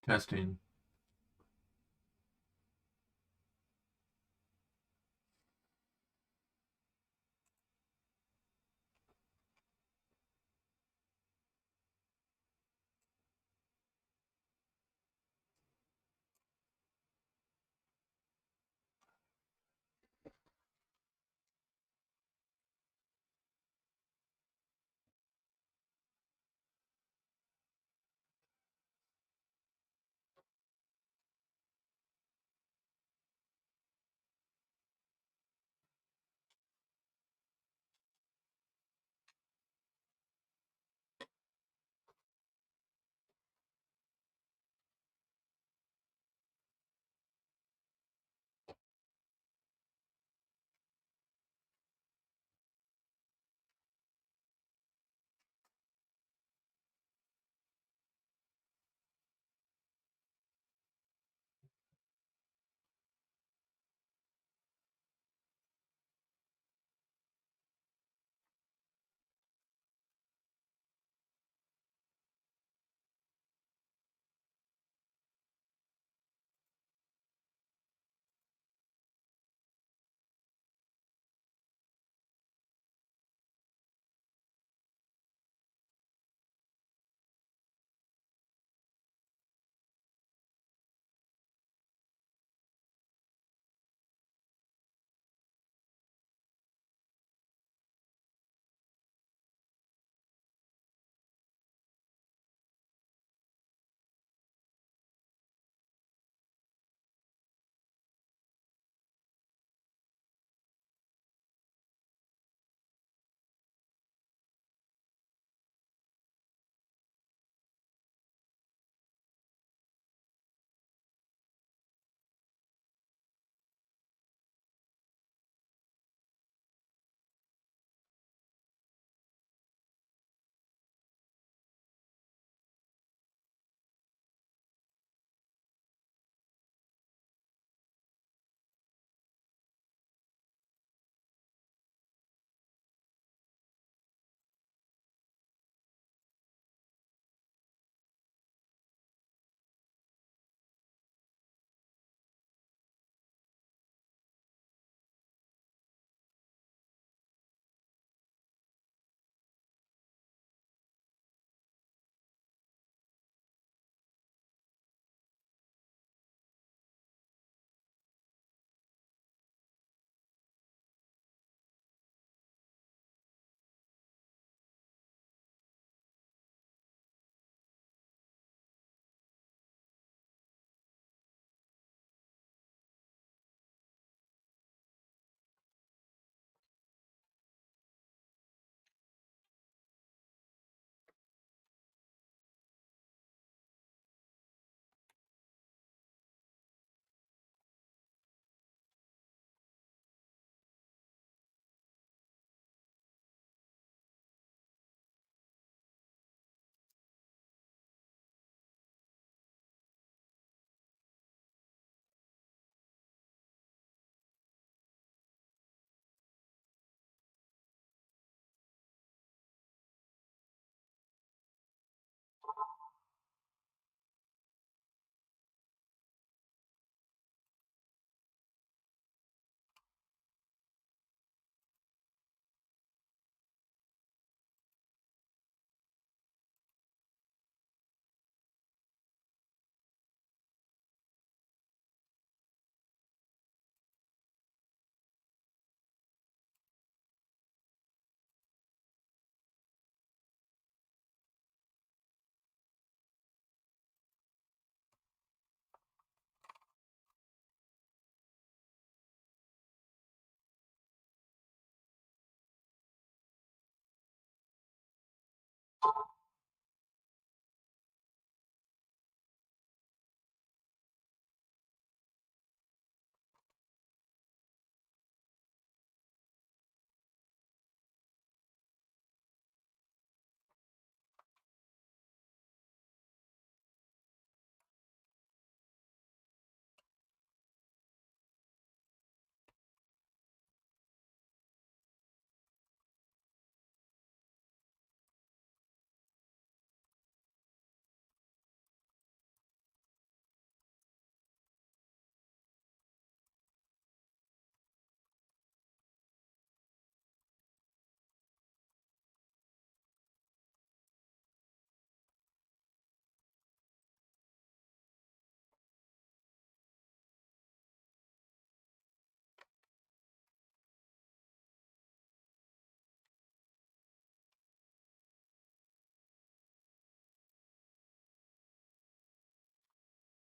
Testing.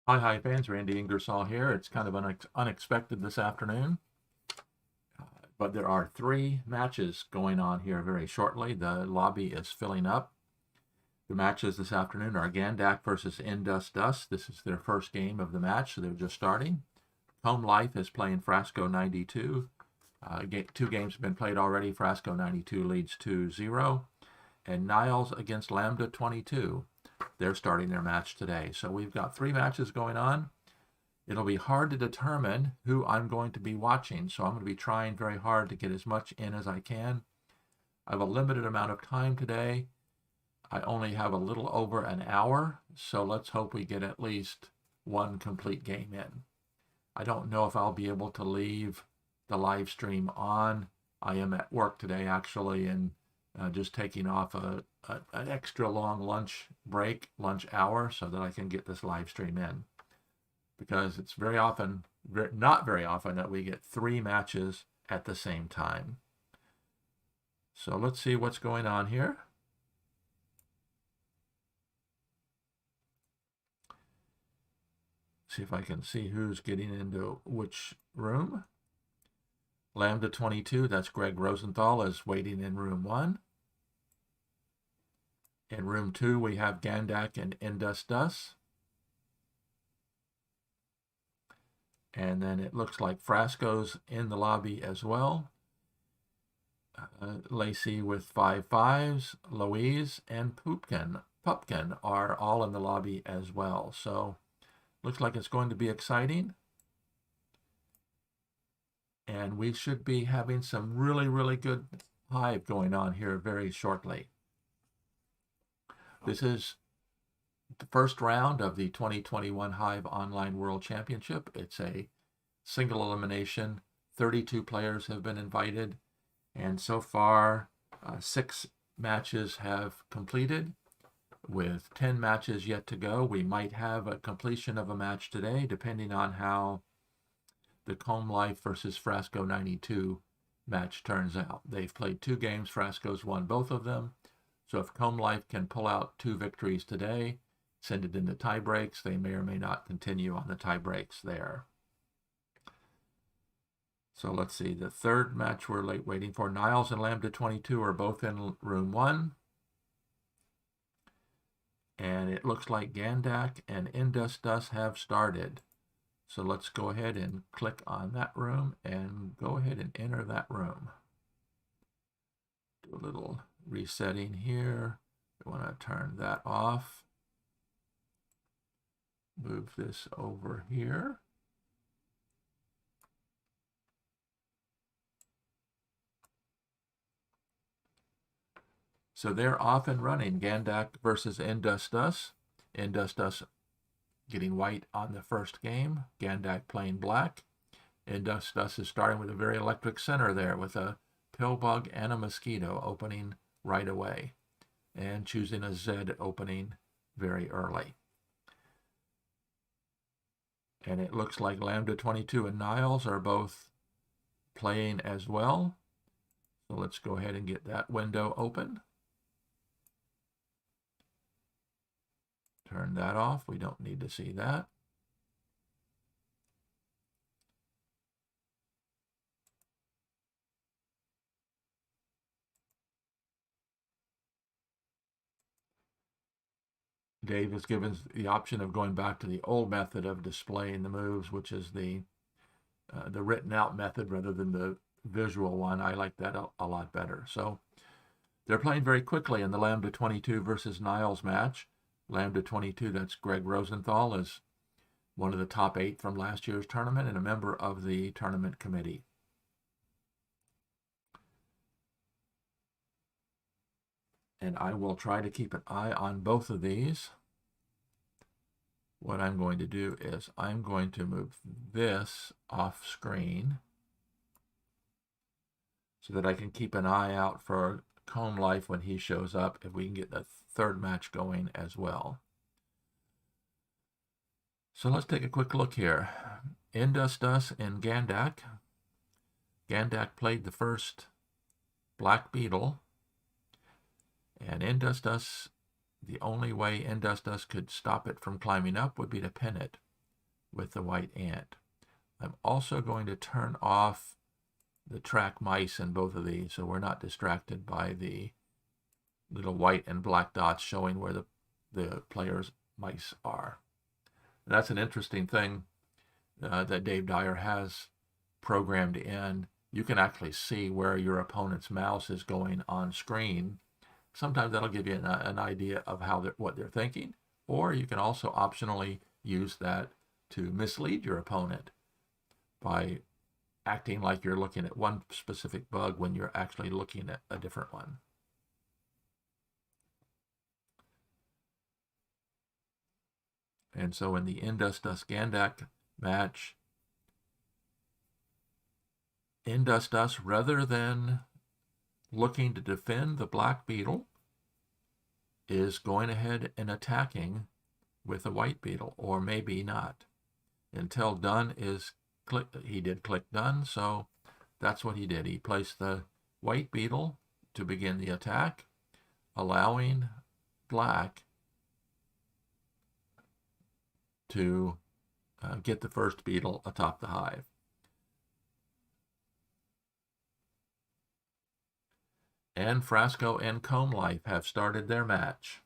Hi, Hive fans. Randy Ingersoll here. It's kind of unexpected this afternoon, but there are three matches going on here very shortly. The lobby is filling up. The matches this afternoon are Gandak versus Indus. This is their first game of the match, so they're just starting. Home Life is playing Frasco 92. Two games have been played already. Frasco 92 leads 2-0. And Niles against Lambda 22. They're starting their match today. So we've got three matches going on. It'll be hard to determine who I'm going to be watching, so I'm going to be trying very hard to get as much in as I can. I have a limited amount of time today. I only have a little over an hour, so let's hope we get at least one complete game in. I don't know if I'll be able to leave the live stream on. I am at work today, actually, and just taking off an extra long lunch hour, so that I can get this live stream in. Because it's not very often that we get three matches at the same time. So let's see what's going on here. See if I can see who's getting into which room. Lambda 22, that's Greg Rosenthal, is waiting in room 1. In room 2, we have Gandak and Indus. And then it looks like Frasco's in the lobby as well. Lacey with 5 5s, Louise, and Pupkin are all in the lobby as well. So looks like it's going to be exciting. And we should be having some really, really good Hive going on here very shortly. This is the first round of the 2021 Hive Online World Championship. It's a single elimination. 32 players have been invited, and so far 6 matches have completed, with 10 matches yet to go. We might have a completion of a match today, depending on how the Comb Life versus Frasco 92 match turns out. They've played 2 games. Frasco's won both of them. So if Comb Life can pull out 2 victories today, send it into tie breaks, they may or may not continue on the tie breaks there. So let's see, the third match we're waiting for. Niles and Lambda 22 are both in room 1. And it looks like Gandak and Indus have started. So let's go ahead and click on that room and go ahead and enter that room. Do a little resetting here. We want to turn that off. Move this over here. So they're off and running. Gandak versus Indus. Indus getting white on the first game. Gandak playing black. Indus is starting with a very electric center there, with a pillbug and a mosquito opening right away, and choosing a Z opening very early. And it looks like Lambda 22 and Niles are both playing as well. So let's go ahead and get that window open. Turn that off. We don't need to see that. Dave is given the option of going back to the old method of displaying the moves, which is the written out method rather than the visual one. I like that a lot better. So they're playing very quickly in the Lambda 22 versus Niles match. Lambda 22, that's Greg Rosenthal, is one of the top 8 from last year's tournament and a member of the tournament committee. And I will try to keep an eye on both of these. What I'm going to do is I'm going to move this off screen so that I can keep an eye out for Comb Life when he shows up, if we can get the third match going as well. So let's take a quick look here. Indus and Gandak. Gandak played the first Black Beetle, and Indus, the only way Indus could stop it from climbing up would be to pin it. with the white ant. I'm also going to turn off the track mice in both of these so we're not distracted by the little white and black dots showing where the player's mice are. And that's an interesting thing that Dave Dyer has programmed in. You can actually see where your opponent's mouse is going on screen. Sometimes that'll give you an idea of what they're thinking, or you can also optionally use that to mislead your opponent by acting like you're looking at one specific bug when you're actually looking at a different one. And so in the Indus-Gandak match, Indus, rather than looking to defend the black beetle, is going ahead and attacking with a white beetle, or maybe not. Until done is click, he did click done, so that's what he did. He placed the white beetle to begin the attack, allowing black to get the first beetle atop the hive. And Frasco and Comb Life have started their match.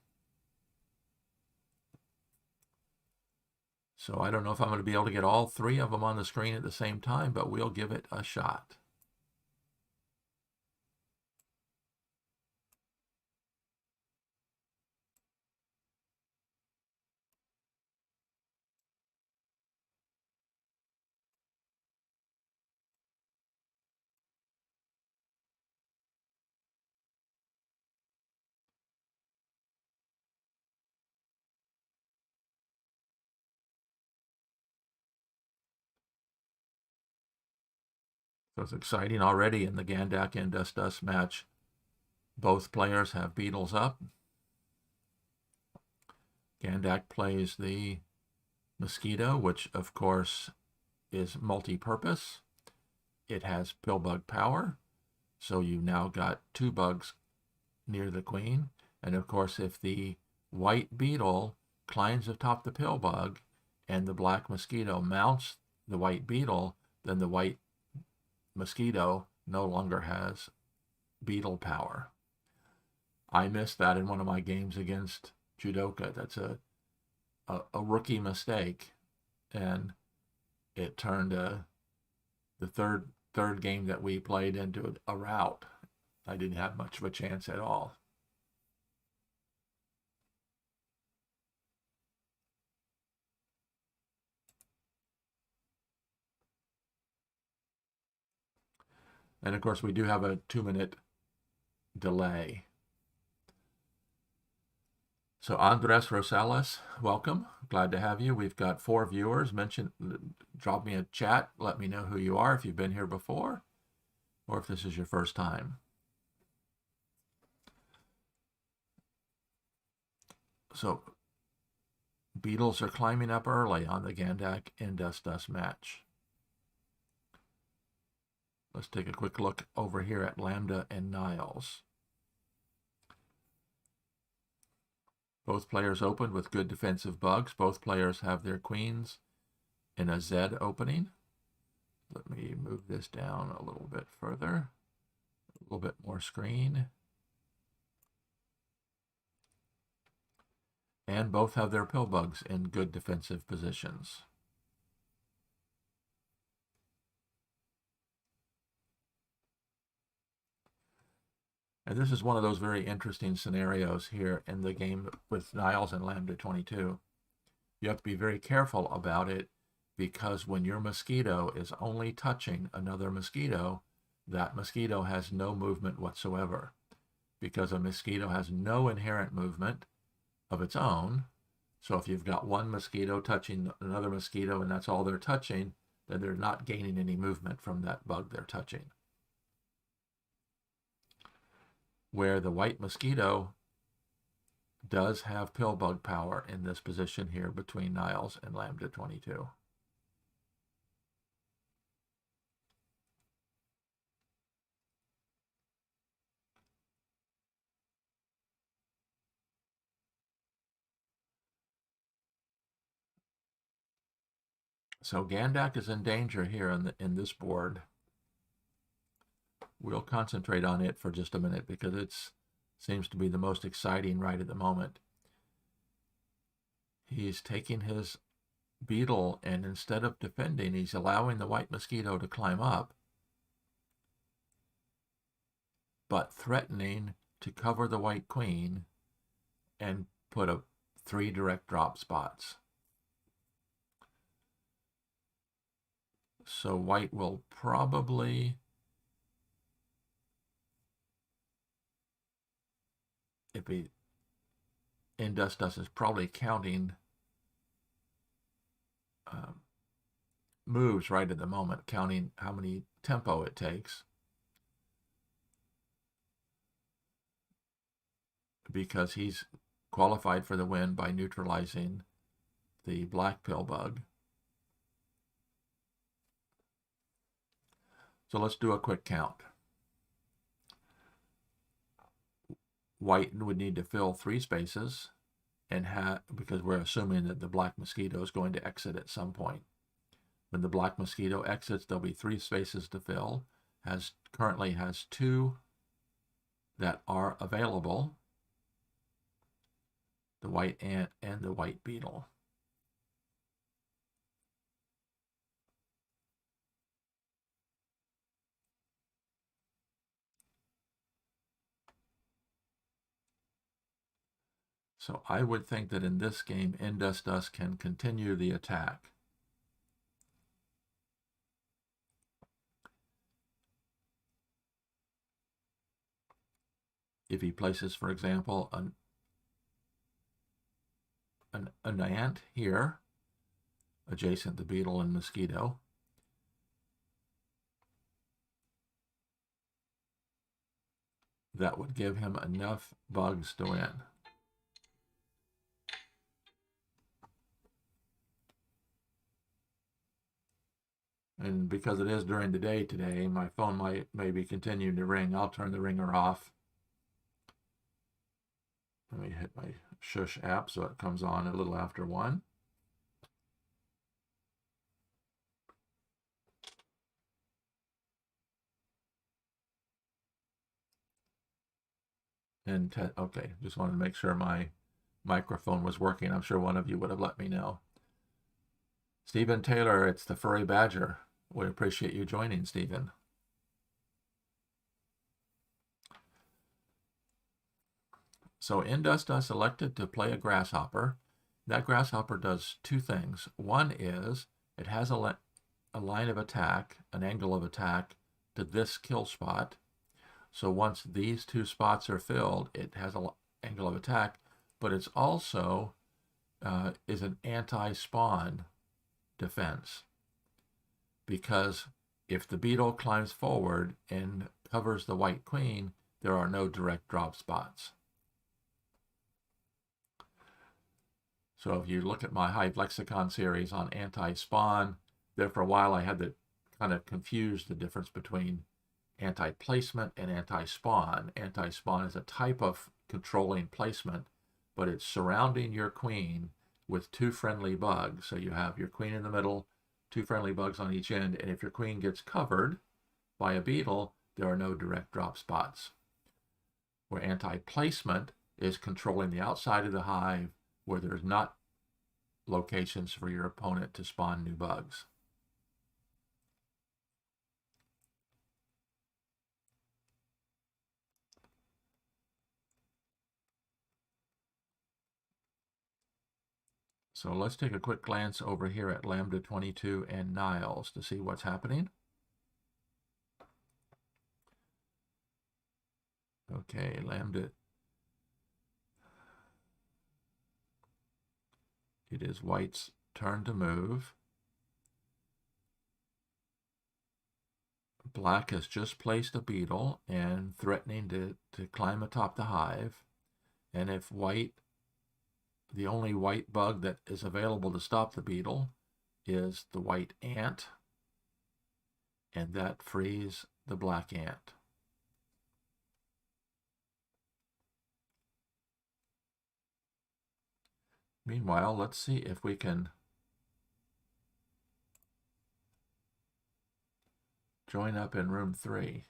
So I don't know if I'm going to be able to get all three of them on the screen at the same time, but we'll give it a shot. So it's exciting already in the Gandak and Dust match. Both players have beetles up. Gandak plays the mosquito, which of course is multi-purpose. It has pill bug power, so you now got two bugs near the queen. And of course, if the white beetle climbs atop the pill bug and the black mosquito mounts the white beetle, then the white mosquito no longer has beetle power. I missed that in one of my games against Judoka. That's a rookie mistake, and it turned the third game that we played into a rout. I didn't have much of a chance at all. And of course, we do have a 2-minute delay. So Andres Rosales, welcome. Glad to have you. We've got 4 viewers. Drop me a chat. Let me know who you are, if you've been here before, or if this is your first time. So beetles are climbing up early on the Gandak Indus match. Let's take a quick look over here at Lambda and Niles. Both players opened with good defensive bugs. Both players have their queens in a Z opening. Let me move this down a little bit further. A little bit more screen. And both have their pill bugs in good defensive positions. And this is one of those very interesting scenarios here in the game with Niles and Lambda 22. You have to be very careful about it, because when your mosquito is only touching another mosquito, that mosquito has no movement whatsoever, because a mosquito has no inherent movement of its own. So if you've got one mosquito touching another mosquito and that's all they're touching, then they're not gaining any movement from that bug they're touching. Where the white mosquito does have pill bug power in this position here between Niles and Lambda 22. So Gandak is in danger here in this board. We'll concentrate on it for just a minute because it seems to be the most exciting right at the moment. He's taking his beetle, and instead of defending, he's allowing the white mosquito to climb up, but threatening to cover the white queen and put up 3 direct drop spots. So white will probably, if he Industus is probably counting moves right at the moment, counting how many tempo it takes, because he's qualified for the win by neutralizing the black pill bug. So let's do a quick count. White would need to fill 3 spaces, and because we're assuming that the black mosquito is going to exit at some point. When the black mosquito exits, there'll be 3 spaces to fill. Currently has 2 that are available, the white ant and the white beetle. So I would think that in this game, Industus can continue the attack. If he places, for example, an ant here, adjacent to beetle and mosquito, that would give him enough bugs to win. And because it is during the day today, my phone might maybe continue to ring. I'll turn the ringer off. Let me hit my shush app so it comes on a little after 1. And okay, just wanted to make sure my microphone was working. I'm sure one of you would have let me know. Stephen Taylor, it's the Furry Badger. We appreciate you joining, Stephen. So Industus elected to play a grasshopper. That grasshopper does 2 things. One is it has a line of attack, an angle of attack to this kill spot. So once these 2 spots are filled, it has an angle of attack, but it's also is an anti-spawn defense. Because if the beetle climbs forward and covers the white queen, there are no direct drop spots. So if you look at my Hive Lexicon series on anti-spawn, there for a while I had to kind of confuse the difference between anti-placement and anti-spawn. Anti-spawn is a type of controlling placement, but it's surrounding your queen with 2 friendly bugs. So you have your queen in the middle, 2 friendly bugs on each end, and if your queen gets covered by a beetle, there are no direct drop spots. Where anti-placement is controlling the outside of the hive where there's not locations for your opponent to spawn new bugs. So let's take a quick glance over here at Lambda 22 and Niles to see what's happening. Okay, Lambda. It is white's turn to move. Black has just placed a beetle and threatening to climb atop the hive. And if white, the only white bug that is available to stop the beetle is the white ant, and that frees the black ant. Meanwhile, let's see if we can join up in room 3.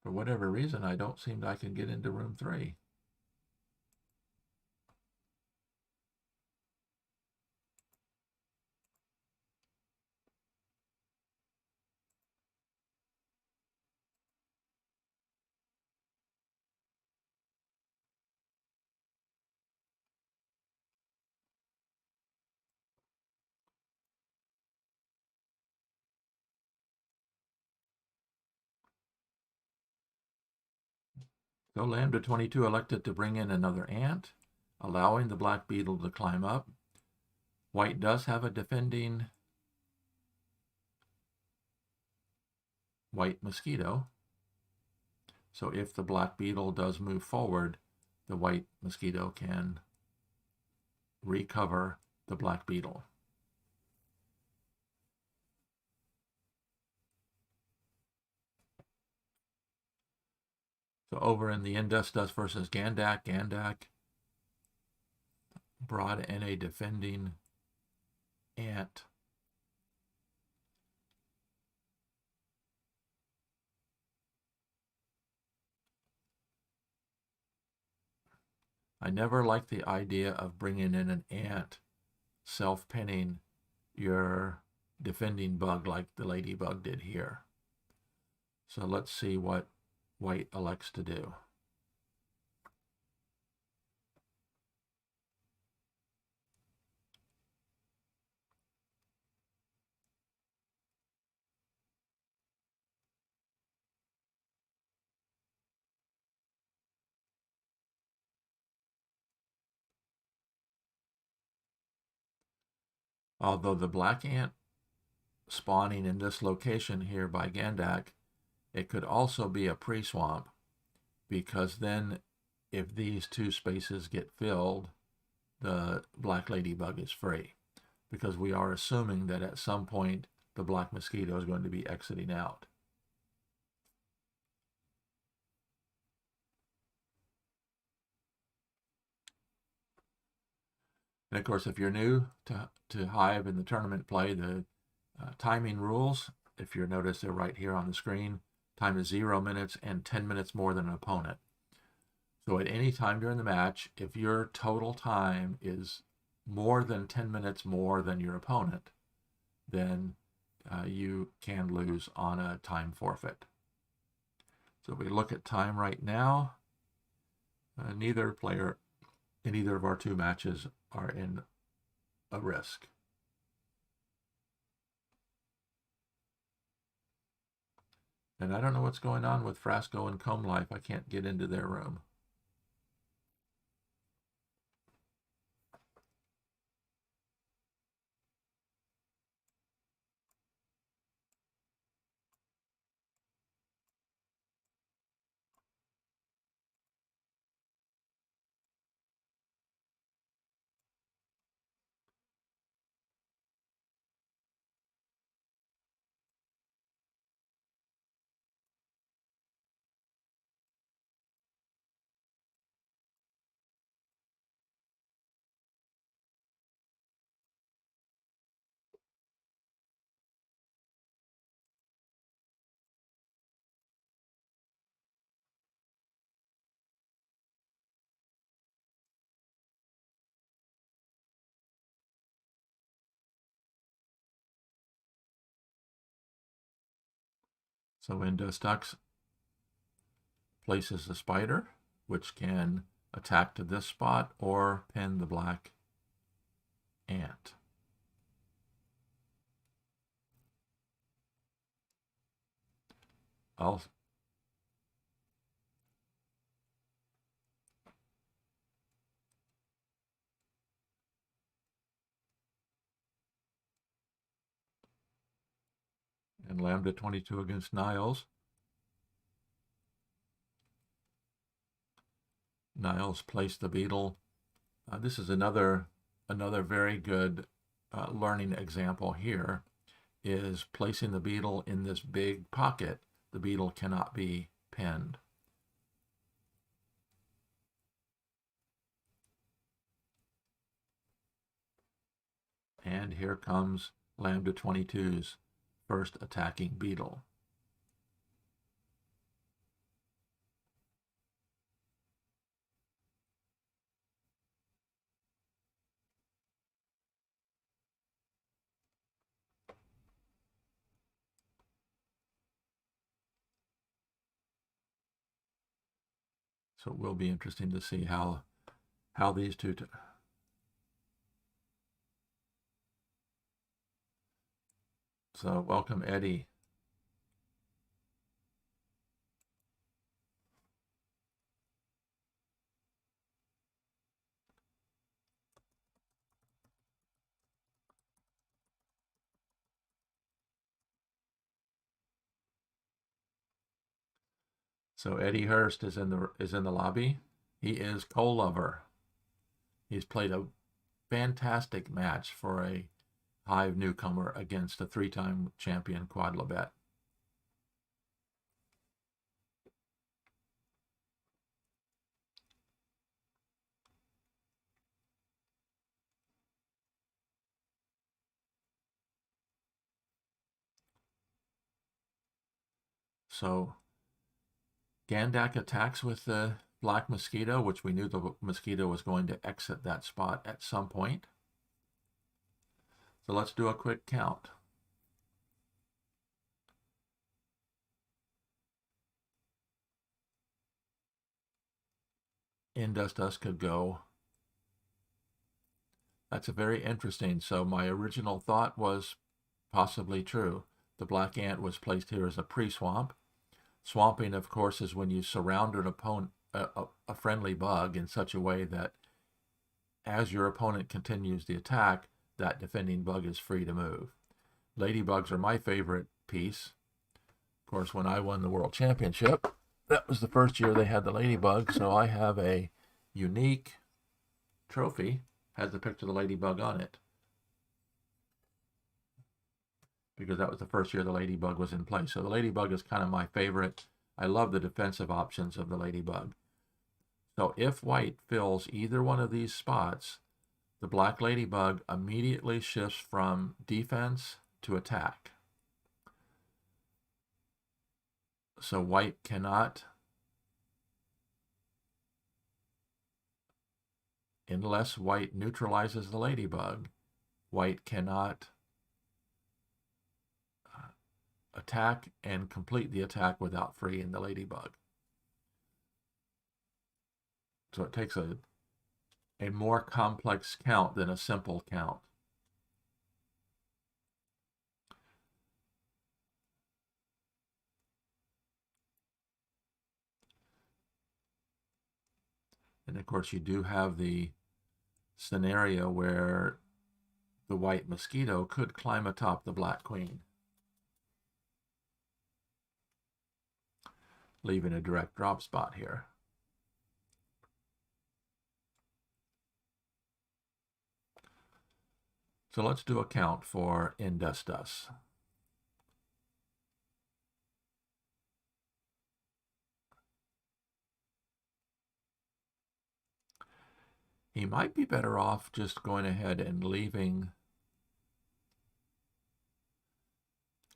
For whatever reason, I don't seem I can get into room 3. So Lambda 22 elected to bring in another ant, allowing the black beetle to climb up. White does have a defending white mosquito. So if the black beetle does move forward, the white mosquito can recover the black beetle. So over in the Indus versus Gandak, Gandak brought in a defending ant. I never liked the idea of bringing in an ant self-pinning your defending bug like the ladybug did here. So let's see what white elects to do. Although the black ant spawning in this location here by Gandak, it could also be a pre-swamp, because then if these two spaces get filled, the black ladybug is free, because we are assuming that at some point the black mosquito is going to be exiting out. And of course, if you're new to Hive in the tournament play, the timing rules, if you notice, they're right here on the screen. Time is 0 minutes and 10 minutes more than an opponent. So at any time during the match, if your total time is more than 10 minutes more than your opponent, then you can lose on a time forfeit. So if we look at time right now, neither player in either of our two matches are in a risk. And I don't know what's going on with Frasco and Comb Life. I can't get into their room. So Industux places a spider, which can attack to this spot or pin the black ant. Also, and Lambda 22 against Niles. Niles placed the beetle. This is another very good learning example here, is placing the beetle in this big pocket. The beetle cannot be pinned. And here comes Lambda 22's first attacking beetle. So it will be interesting to see how these two. So welcome, Eddie. So Eddie Hurst is in the lobby. He is Coal Lover. He's played a fantastic match for a Hive newcomer against a 3-time champion Quadlibet. So Gandak attacks with the Black Mosquito, which we knew the Mosquito was going to exit that spot at some point. So let's do a quick count. Industus could go. That's a very interesting. So my original thought was possibly true. The Black Ant was placed here as a pre-swamp. Swamping, of course, is when you surround an opponent, a friendly bug in such a way that as your opponent continues the attack, that defending bug is free to move. Ladybugs are my favorite piece. Of course, when I won the World Championship, that was the first year they had the ladybug, so I have a unique trophy, has the picture of the ladybug on it, because that was the first year the ladybug was in place. So the ladybug is kind of my favorite. I love the defensive options of the ladybug. So if white fills either one of these spots, the black ladybug immediately shifts from defense to attack. So white cannot, unless white neutralizes the ladybug, white cannot attack and complete the attack without freeing the ladybug. So it takes a more complex count than a simple count. And of course, you do have the scenario where the white mosquito could climb atop the black queen, leaving a direct drop spot here. So let's do a count for Industus. He might be better off just going ahead and leaving.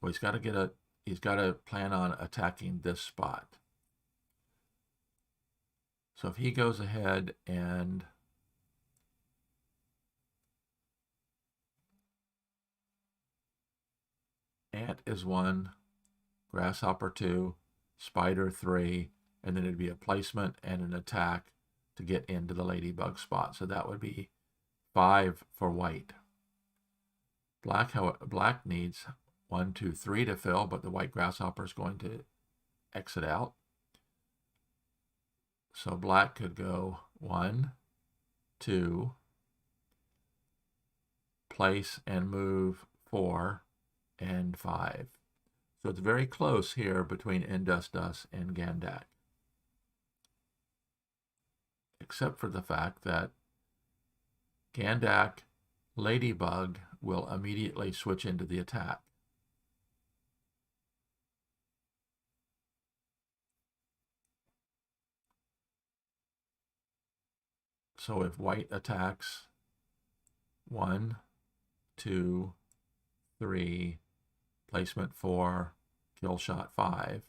Well, he's got to plan on attacking this spot. So if he goes ahead and ant is 1, grasshopper 2, spider 3, and then it'd be a placement and an attack to get into the ladybug spot. So that would be 5 for white. Black needs 1, 2, 3 to fill, but the white grasshopper is going to exit out. So black could go 1, 2, place and move 4, and 5. So it's very close here between Industus and Gandak, except for the fact that Gandak ladybug will immediately switch into the attack. So if white attacks 1, 2, 3, placement 4, kill shot 5.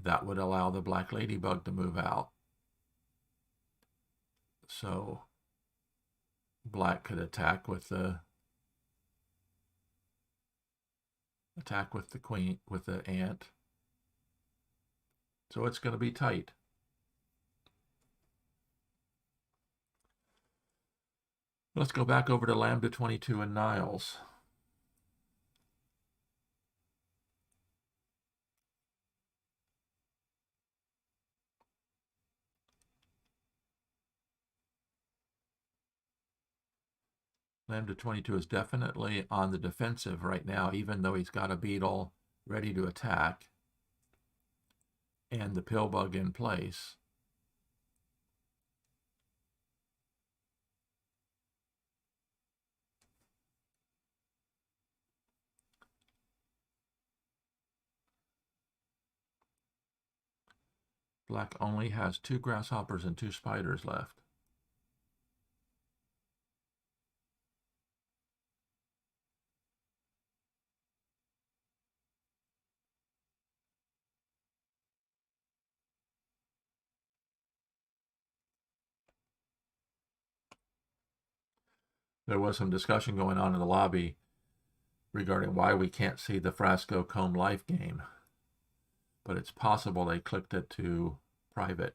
That would allow the black ladybug to move out. So black could attack with the queen, with the ant. So it's going to be tight. Let's go back over to Lambda 22 and Niles. Lambda 22 is definitely on the defensive right now, even though he's got a beetle ready to attack and the pill bug in place. Black only has 2 grasshoppers and 2 spiders left. There was some discussion going on in the lobby regarding why we can't see the Frasco Comb Life game, but it's possible they clicked it to private.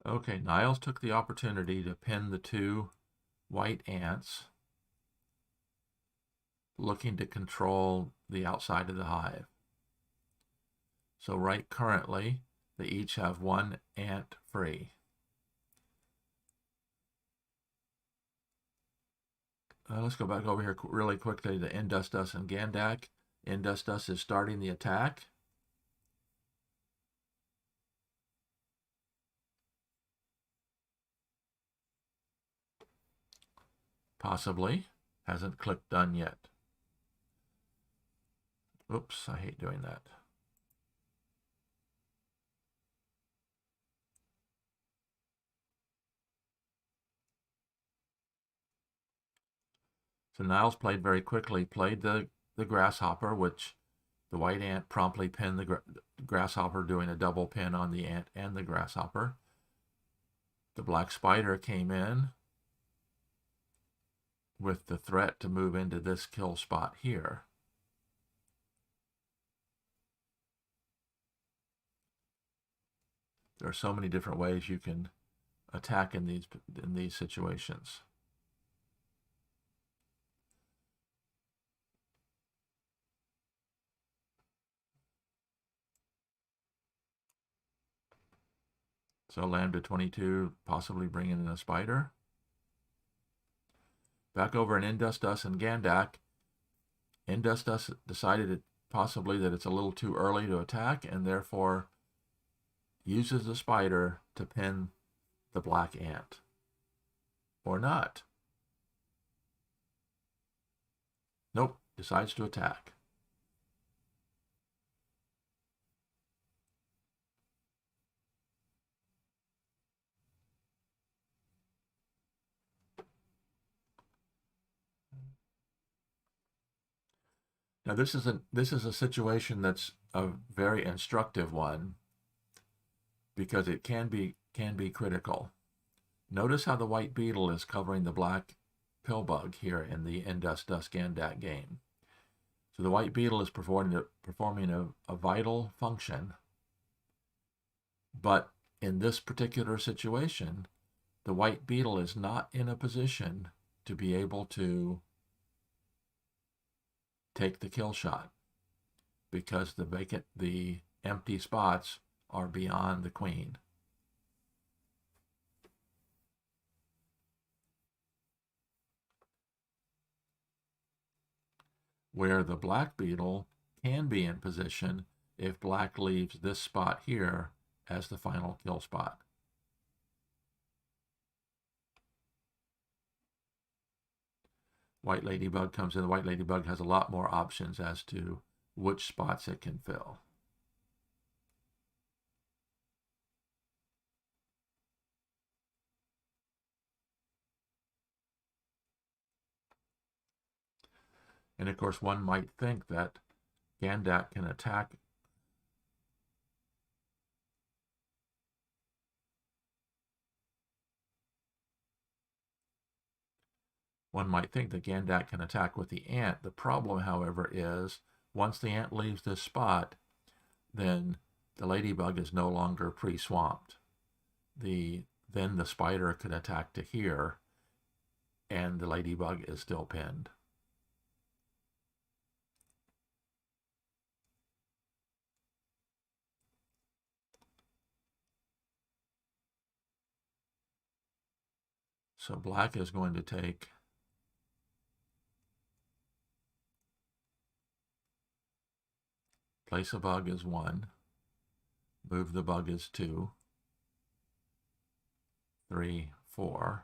Okay, Niles took the opportunity to pin the 2 white ants, looking to control the outside of the hive. So right currently, they each have 1 ant free. Let's go back over here really quickly to Industus and Gandak. Industus is starting the attack. Possibly. Hasn't clicked done yet. Oops, I hate doing that. So Niles played very quickly, played the grasshopper, which the white ant promptly pinned the grasshopper, doing a double pin on the ant and the grasshopper. The black spider came in with the threat to move into this kill spot here. There are so many different ways you can attack in these situations. So Lambda 22 possibly bringing in a spider. Back over in Industus and Gandak, Industus decided possibly that it's a little too early to attack, and therefore uses the spider to pin the black ant. Or not. Nope, decides to attack. Now this is a situation that's a very instructive one, because it can be critical. Notice how the white beetle is covering the black pill bug here in the Industus Gandak game. So the white beetle is performing a vital function, but in this particular situation, the white beetle is not in a position to be able to take the kill shot, because the empty spots are beyond the queen. where the black beetle can be in position if black leaves this spot here as the final kill spot. White ladybug comes in. The white ladybug has a lot more options as to which spots it can fill. And of course, one might think that Gandak can attack with the ant. The problem, however, is once the ant leaves this spot, then the ladybug is no longer pre-swamped. Then the spider could attack to here, and the ladybug is still pinned. So black is going to take place a bug is 1, move the bug is 2, 3, 4.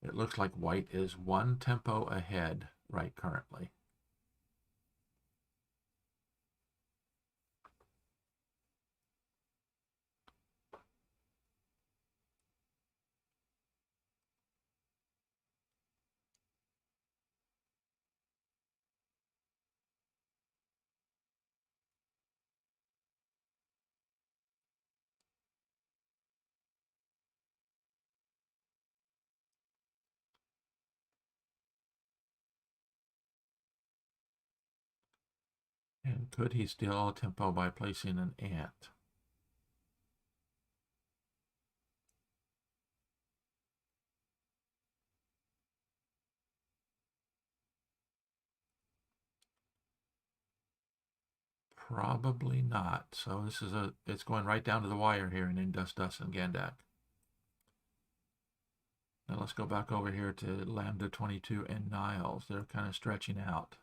It looks like white is 1 tempo ahead right currently. And could he steal tempo by placing an ant? Probably not. So this is it's going right down to the wire here in Indus Dust and Gandak. Now let's go back over here to Lambda 22 and Niles. They're kind of stretching out.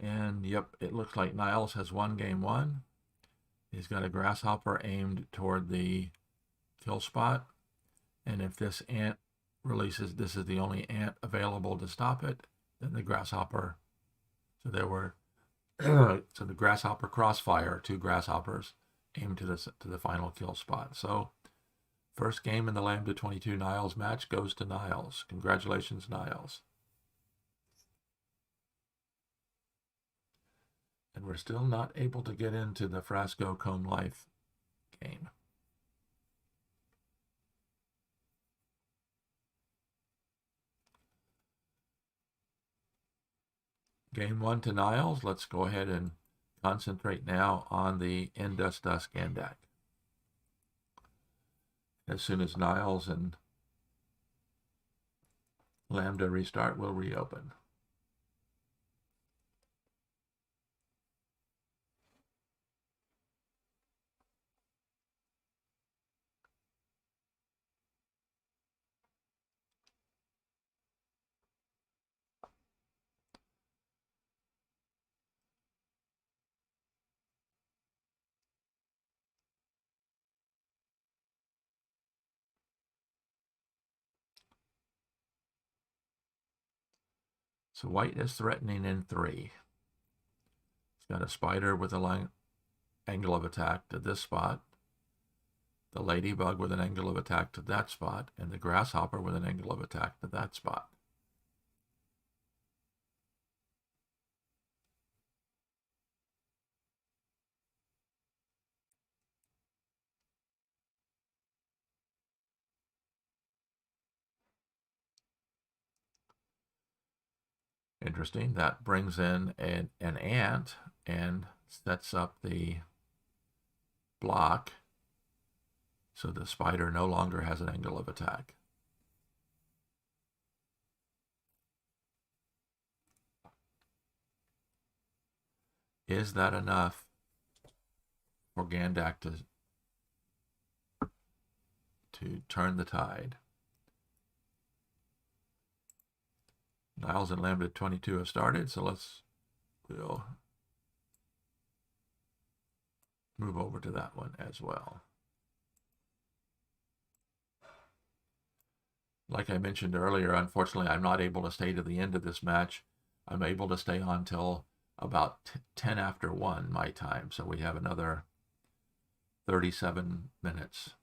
And yep, it looks like Niles has won game 1. He's got a grasshopper aimed toward the kill spot. And if this ant releases, this is the only ant available to stop it, then the grasshopper. So there were, so the grasshopper crossfire, 2 grasshoppers aimed to the final kill spot. So first game in the Lambda 22 Niles match goes to Niles. Congratulations, Niles. And we're still not able to get into the Frasco Comb Life game. Game 1 to Niles. Let's go ahead and concentrate now on the Indus Dust Gandak. As soon as Niles and Lambda restart, we'll reopen. So white is threatening in 3. He's got a spider with a angle of attack to this spot, the ladybug with an angle of attack to that spot, and the grasshopper with an angle of attack to that spot. Interesting. That brings in an ant and sets up the block so the spider no longer has an angle of attack. Is that enough for Gandak to turn the tide? Niles and Lambda 22 have started, so we'll move over to that one as well. Like I mentioned earlier, unfortunately, I'm not able to stay to the end of this match. I'm able to stay on till about 10 after 1 my time, so we have another 37 minutes.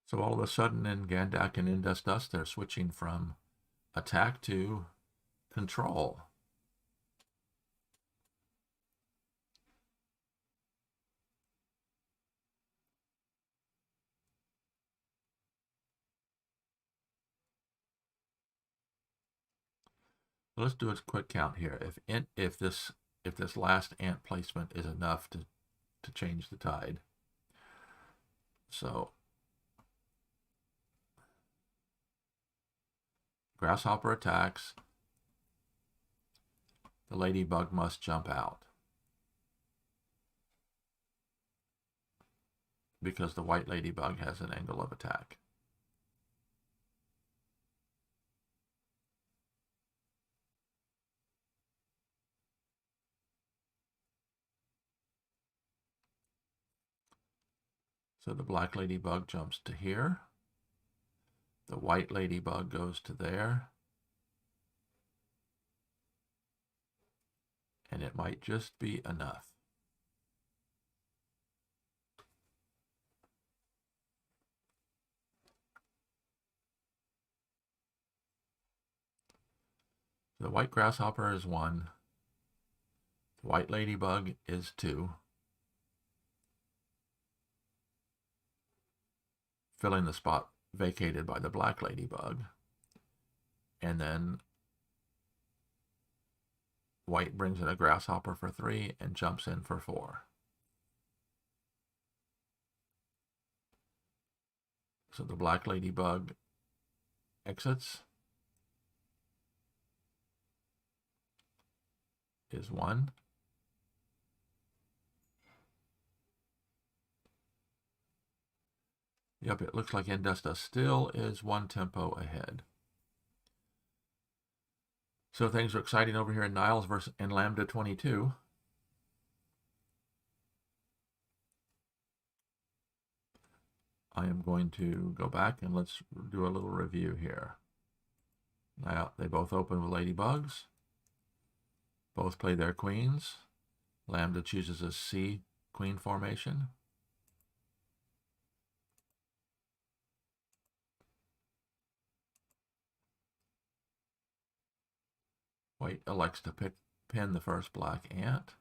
So all of a sudden in Gandak and Indus Dust, they're switching from attack to control. Let's do a quick count here. If this last ant placement is enough to change the tide. So grasshopper attacks. The ladybug must jump out because the white ladybug has an angle of attack. So the black ladybug jumps to here. The white ladybug goes to there. And it might just be enough. The white grasshopper is 1. The white ladybug is 2. Filling the spot vacated by the black ladybug. And then white brings in a grasshopper for 3 and jumps in for 4. So the black ladybug exits. Is 1. Yep, it looks like Indus Dust still is 1 tempo ahead. So things are exciting over here in Niles versus in Lambda 22. I am going to go back and let's do a little review here. Now, they both open with ladybugs. Both play their queens. Lambda chooses a C queen formation. White elects to pin the first black ant.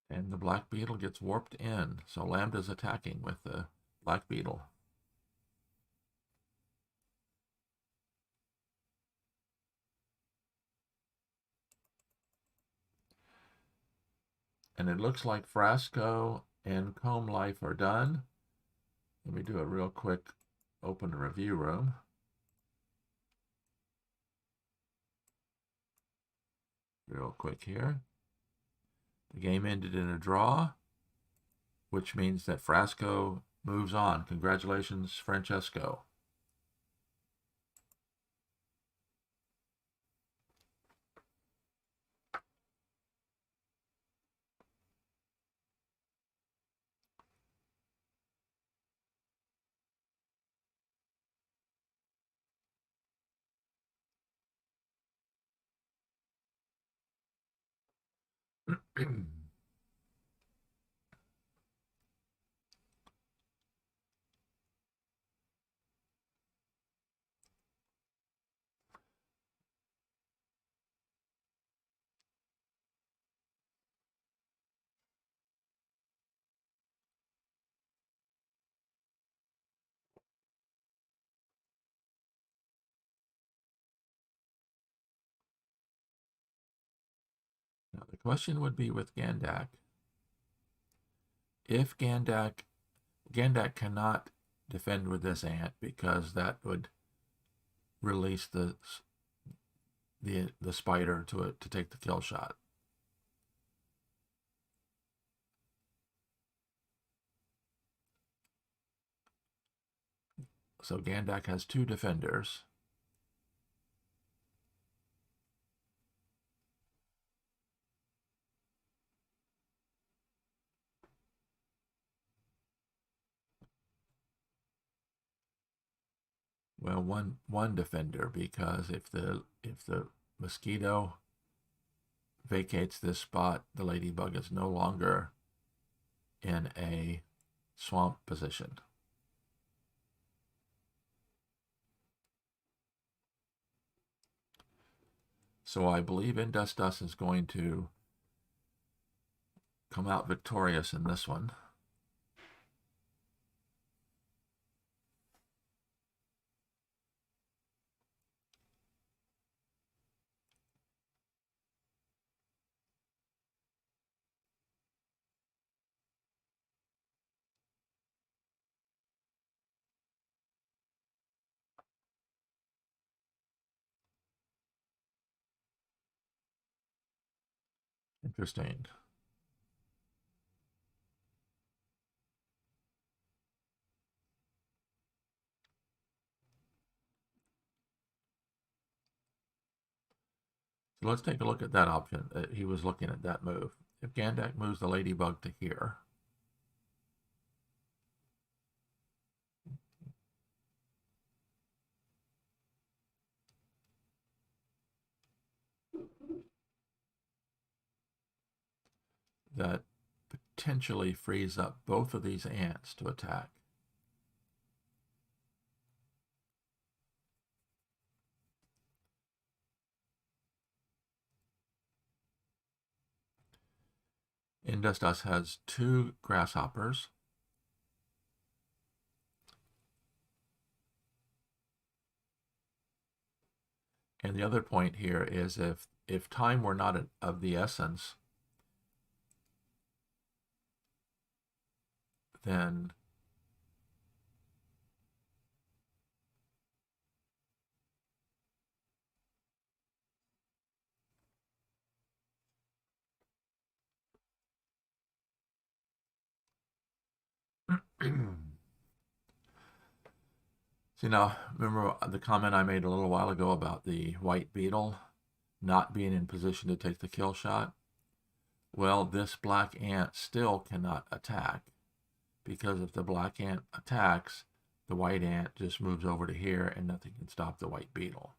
And the black beetle gets warped in. So Lambda's attacking with the black beetle. And it looks like Frasco and Comb Life are done. Let me do a real quick open review room. Real quick here. The game ended in a draw, which means that Frasco moves on. Congratulations, Francesco. Now the question would be with Gandak, if Gandak cannot defend with this ant because that would release the spider to take the kill shot. So Gandak has two defenders. Well, one defender, because if the mosquito vacates this spot, the ladybug is no longer in a swamp position. So I believe Industus is going to come out victorious in this one. Interesting. So let's take a look at that option. He was looking at that move. If Gandak moves the ladybug to here, that potentially frees up both of these ants to attack. Industus has two grasshoppers. And the other point here is if time were not of the essence, then see, now remember the comment I made a little while ago about the white beetle not being in position to take the kill shot? Well, this black ant still cannot attack, because if the black ant attacks, the white ant just moves over to here and nothing can stop the white beetle.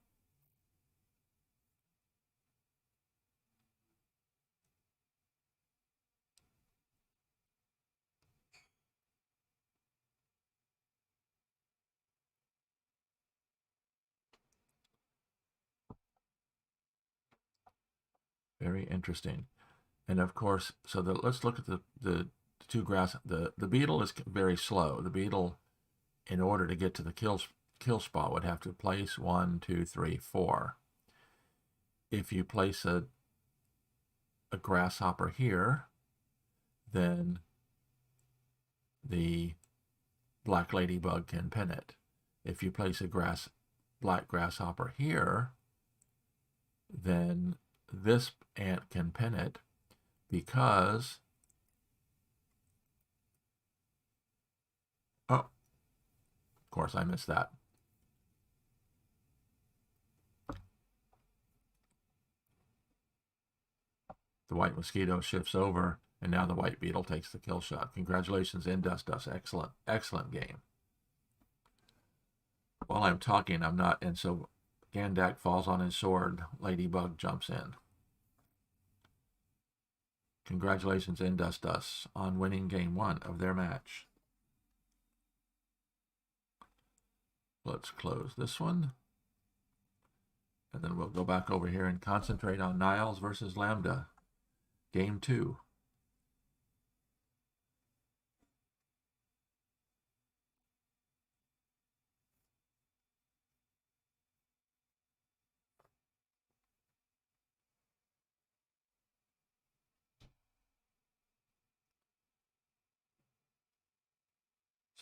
Very interesting. And of course, so let's look at the two grass. The beetle is very slow. The beetle, in order to get to the kill spot, would have to place 1, 2, 3, 4. If you place a grasshopper here, then the black ladybug can pin it. If you place a black grasshopper here, then this ant can pin it, because oh, of course I missed that. The white mosquito shifts over, and now the white beetle takes the kill shot. Congratulations, Industus. Excellent, excellent game. While I'm talking, I'm not, and so Gandak falls on his sword. Ladybug jumps in. Congratulations, Industus, on winning game 1 of their match. Let's close this one. And then we'll go back over here and concentrate on Niles versus Lambda, game 2.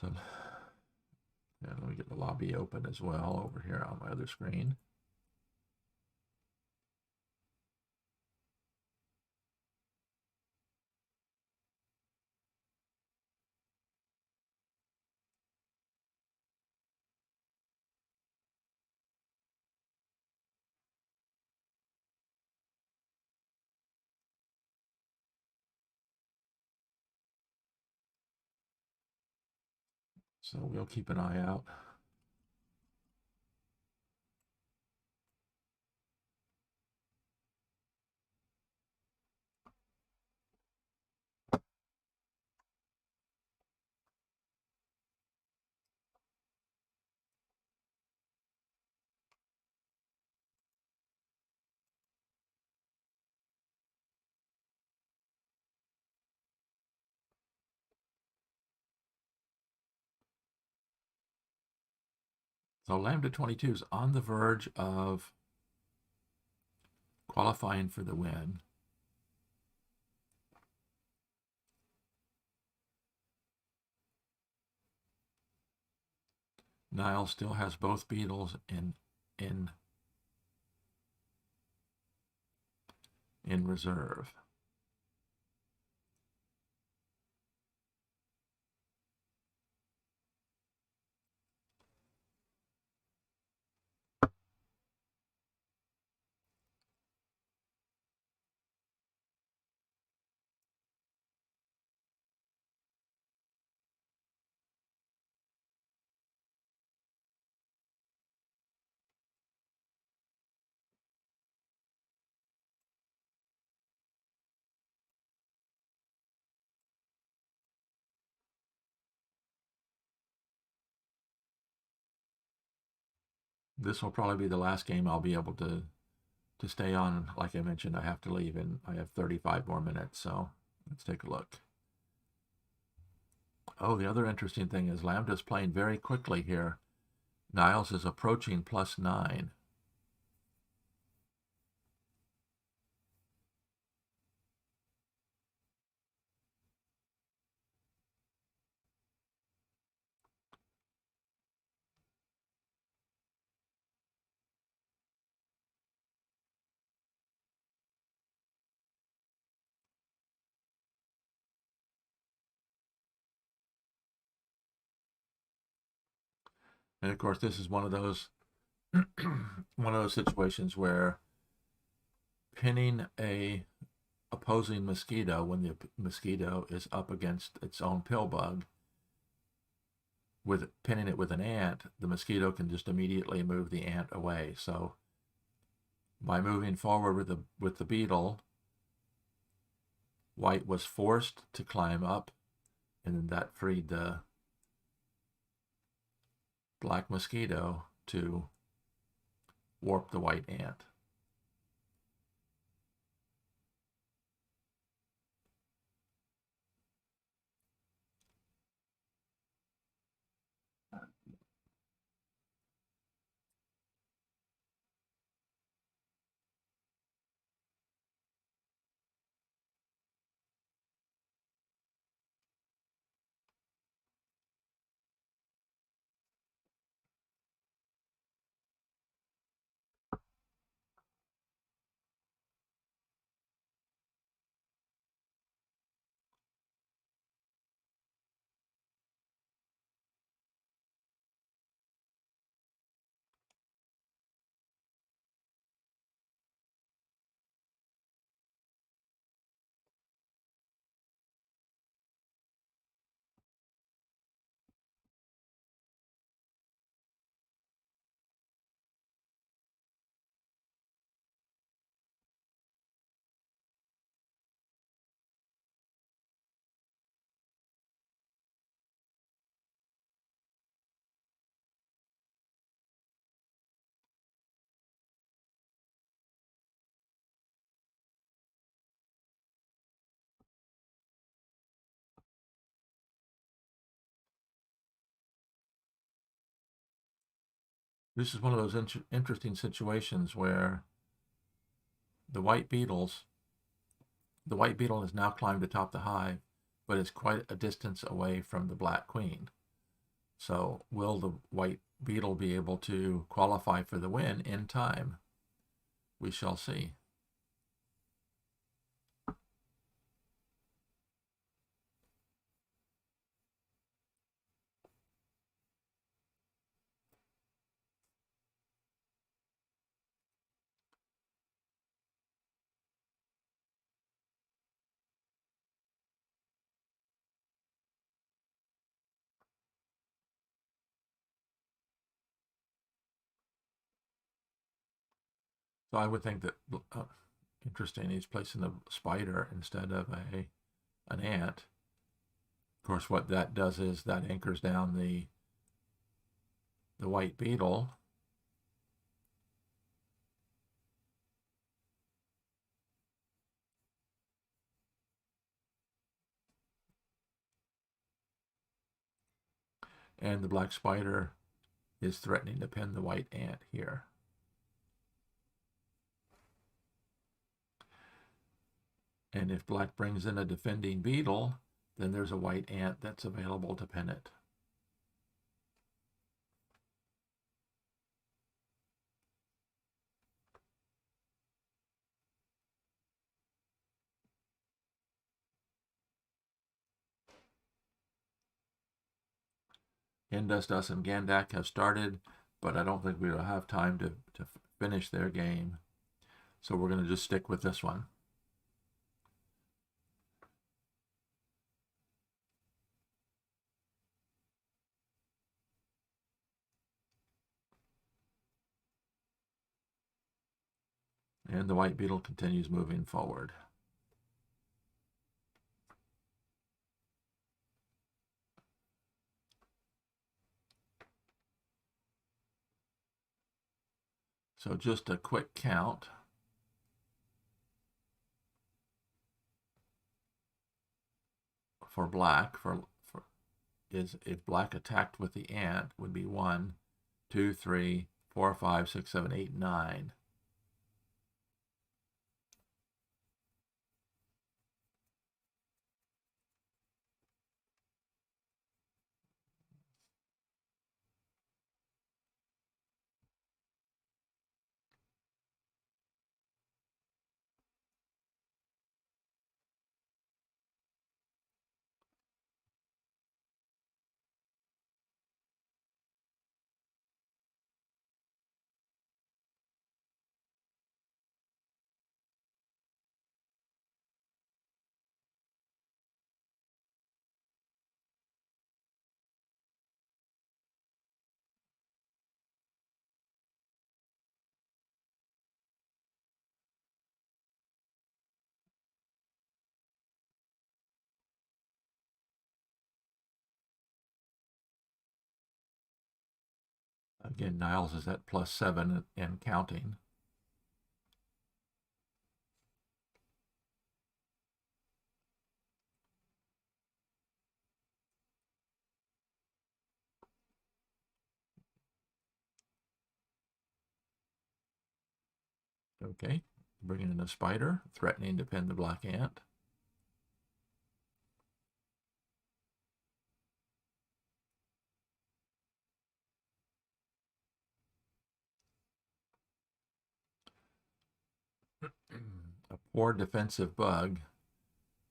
So yeah, let me get the lobby open as well over here on my other screen. So we'll keep an eye out. So Lambda 22 is on the verge of qualifying for the win. Niles still has both beetles in reserve. This will probably be the last game I'll be able to stay on. Like I mentioned, I have to leave and I have 35 more minutes, so let's take a look. Oh, the other interesting thing is Lambda's playing very quickly here. Niles is approaching +9. And of course, this is one of those situations where pinning a opposing mosquito when the mosquito is up against its own pill bug, with pinning it with an ant, the mosquito can just immediately move the ant away. So by moving forward with the beetle, white was forced to climb up, and then that freed the black mosquito to warp the white ant. This is one of those interesting situations where the white beetle has now climbed atop the hive, but is quite a distance away from the black queen. So will the white beetle be able to qualify for the win in time? We shall see. So I would think that, interesting, he's placing the spider instead of an ant. Of course, what that does is that anchors down the white beetle. And the black spider is threatening to pin the white ant here. And if black brings in a defending beetle, then there's a white ant that's available to pin it. Industus and Gandak have started, but I don't think we'll have time to finish their game. So we're going to just stick with this one. And the white beetle continues moving forward. So just a quick count. For black, is if black attacked with the ant would be 1, 2, 3, 4, 5, 6, 7, 8, 9. Again, Niles is at +7 and counting. Okay, bringing in a spider, threatening to pin the black ant. A poor defensive bug,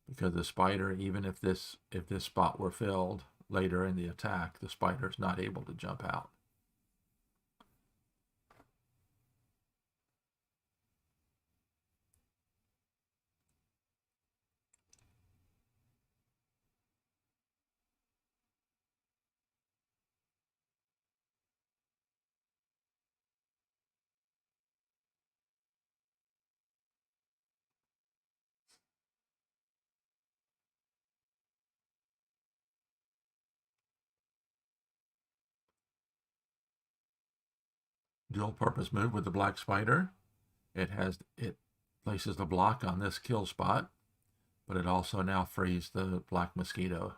because the spider, even if this spot were filled later in the attack, the spider's not able to jump out. Dual purpose move with the black spider. It places the block on this kill spot, but it also now frees the black mosquito.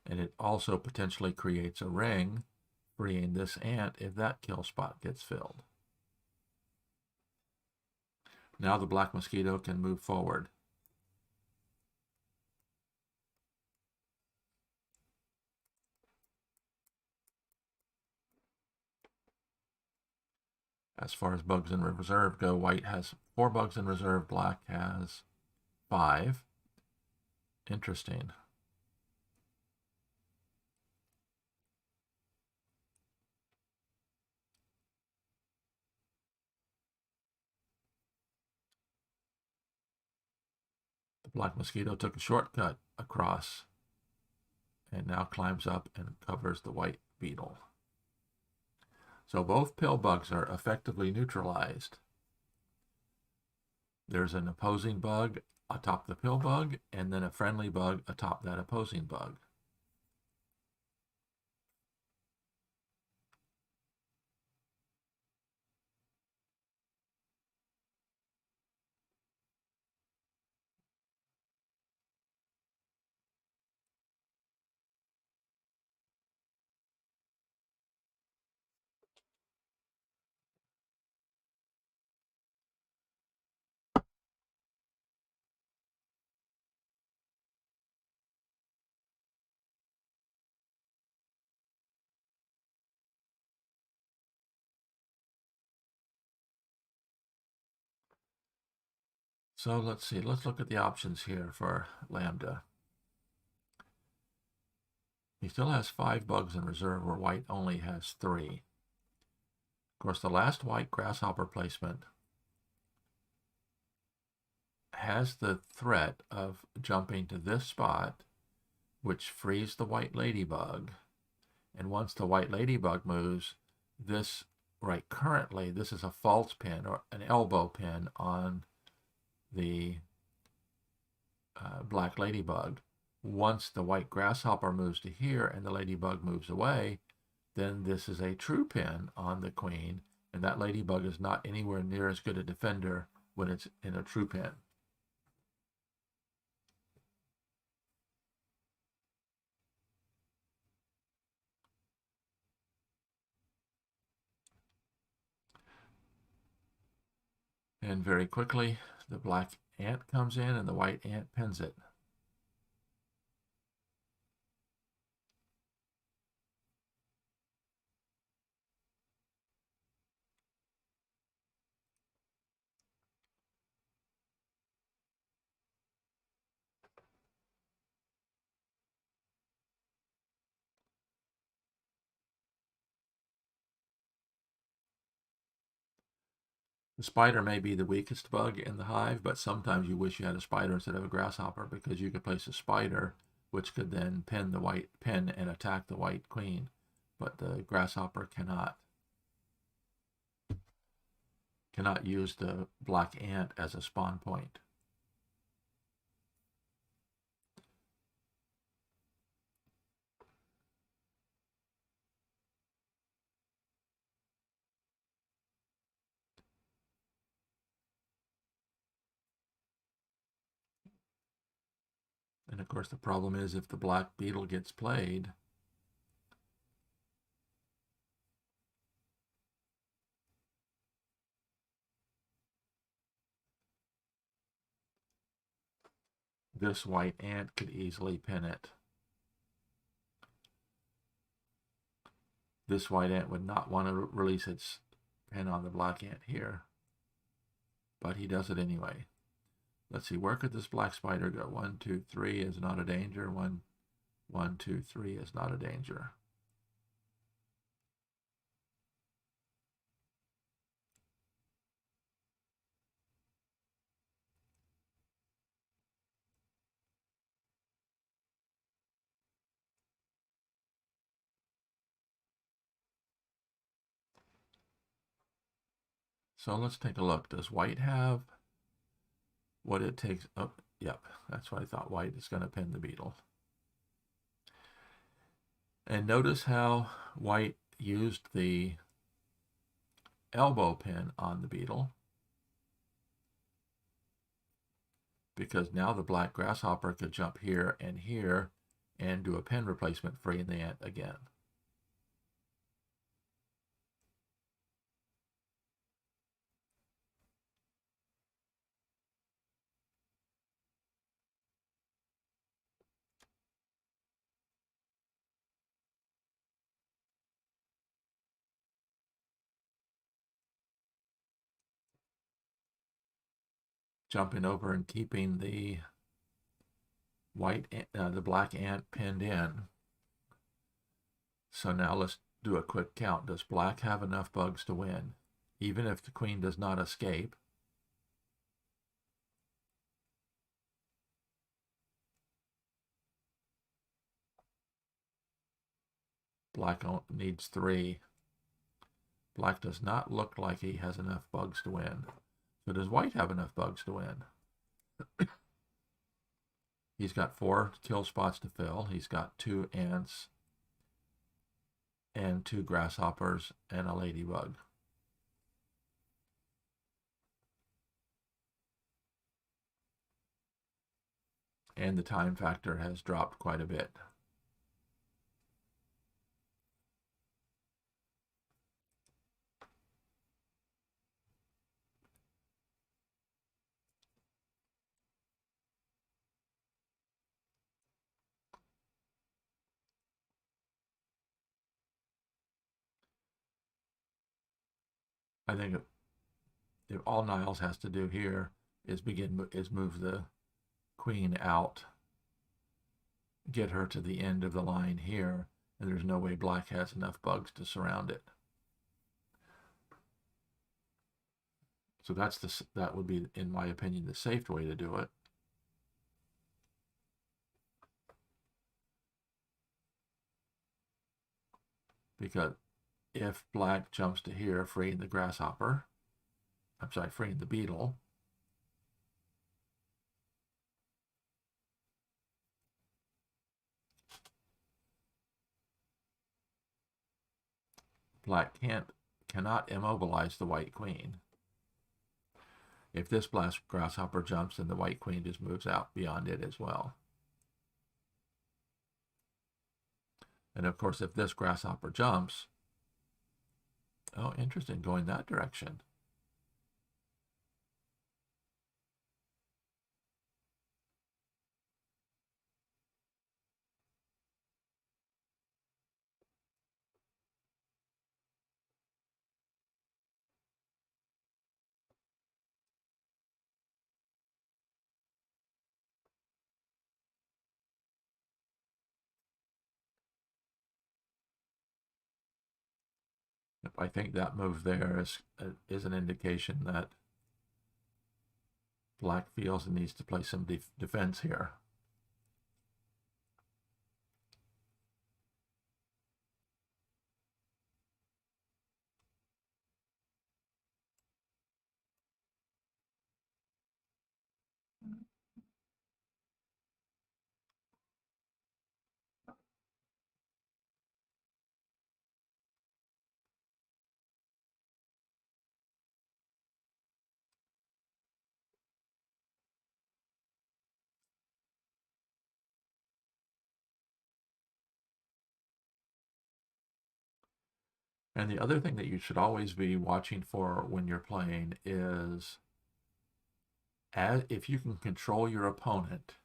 And it also potentially creates a ring, freeing this ant if that kill spot gets filled. Now the black mosquito can move forward. As far as bugs in reserve go, white has 4 bugs in reserve, black has 5. Interesting. The black mosquito took a shortcut across and now climbs up and covers the white beetle. So both pill bugs are effectively neutralized. There's an opposing bug atop the pill bug, and then a friendly bug atop that opposing bug. So let's see, let's look at the options here for Lambda. He still has 5 bugs in reserve where white only has 3. Of course, the last white grasshopper placement has the threat of jumping to this spot, which frees the white ladybug. And once the white ladybug moves, this right currently, this is a false pin or an elbow pin on the black ladybug. Once the white grasshopper moves to here and the ladybug moves away, then this is a true pin on the queen, and that ladybug is not anywhere near as good a defender when it's in a true pin. And very quickly, the black ant comes in and the white ant pins it. The spider may be the weakest bug in the hive, but sometimes you wish you had a spider instead of a grasshopper, because you could place a spider which could then pin the white pin and attack the white queen, but the grasshopper cannot use the black ant as a spawn point. And of course the problem is if the black beetle gets played, this white ant could easily pin it. This white ant would not want to release its pin on the black ant here, but he does it anyway. Let's see, where could this black spider go? 1, 2, 3 is not a danger. 1, 2, 3 is not a danger. So let's take a look. Does white have what it takes? Oh, yep, that's what I thought. White is going to pin the beetle. And notice how white used the elbow pin on the beetle, because now the black grasshopper could jump here and here and do a pin replacement, freeing the ant again. Jumping over and keeping the the black ant pinned in. So now let's do a quick count. Does black have enough bugs to win? Even if the queen does not escape, black needs 3. Black does not look like he has enough bugs to win. So does white have enough bugs to win? He's got 4 kill spots to fill. He's got 2 ants and 2 grasshoppers and a ladybug. And the time factor has dropped quite a bit. I think if all Niles has to do here is move the queen out, get her to the end of the line here, and there's no way black has enough bugs to surround it. So that would be, in my opinion, the safe way to do it. Because if black jumps to here, freeing the grasshopper, freeing the beetle, black cannot immobilize the white queen. If this black grasshopper jumps, then the white queen just moves out beyond it as well. And of course, if this grasshopper jumps, oh, interesting, going that direction. I think that move there is an indication that black feels it needs to play some defense here. And the other thing that you should always be watching for when you're playing is, if you can control your opponent,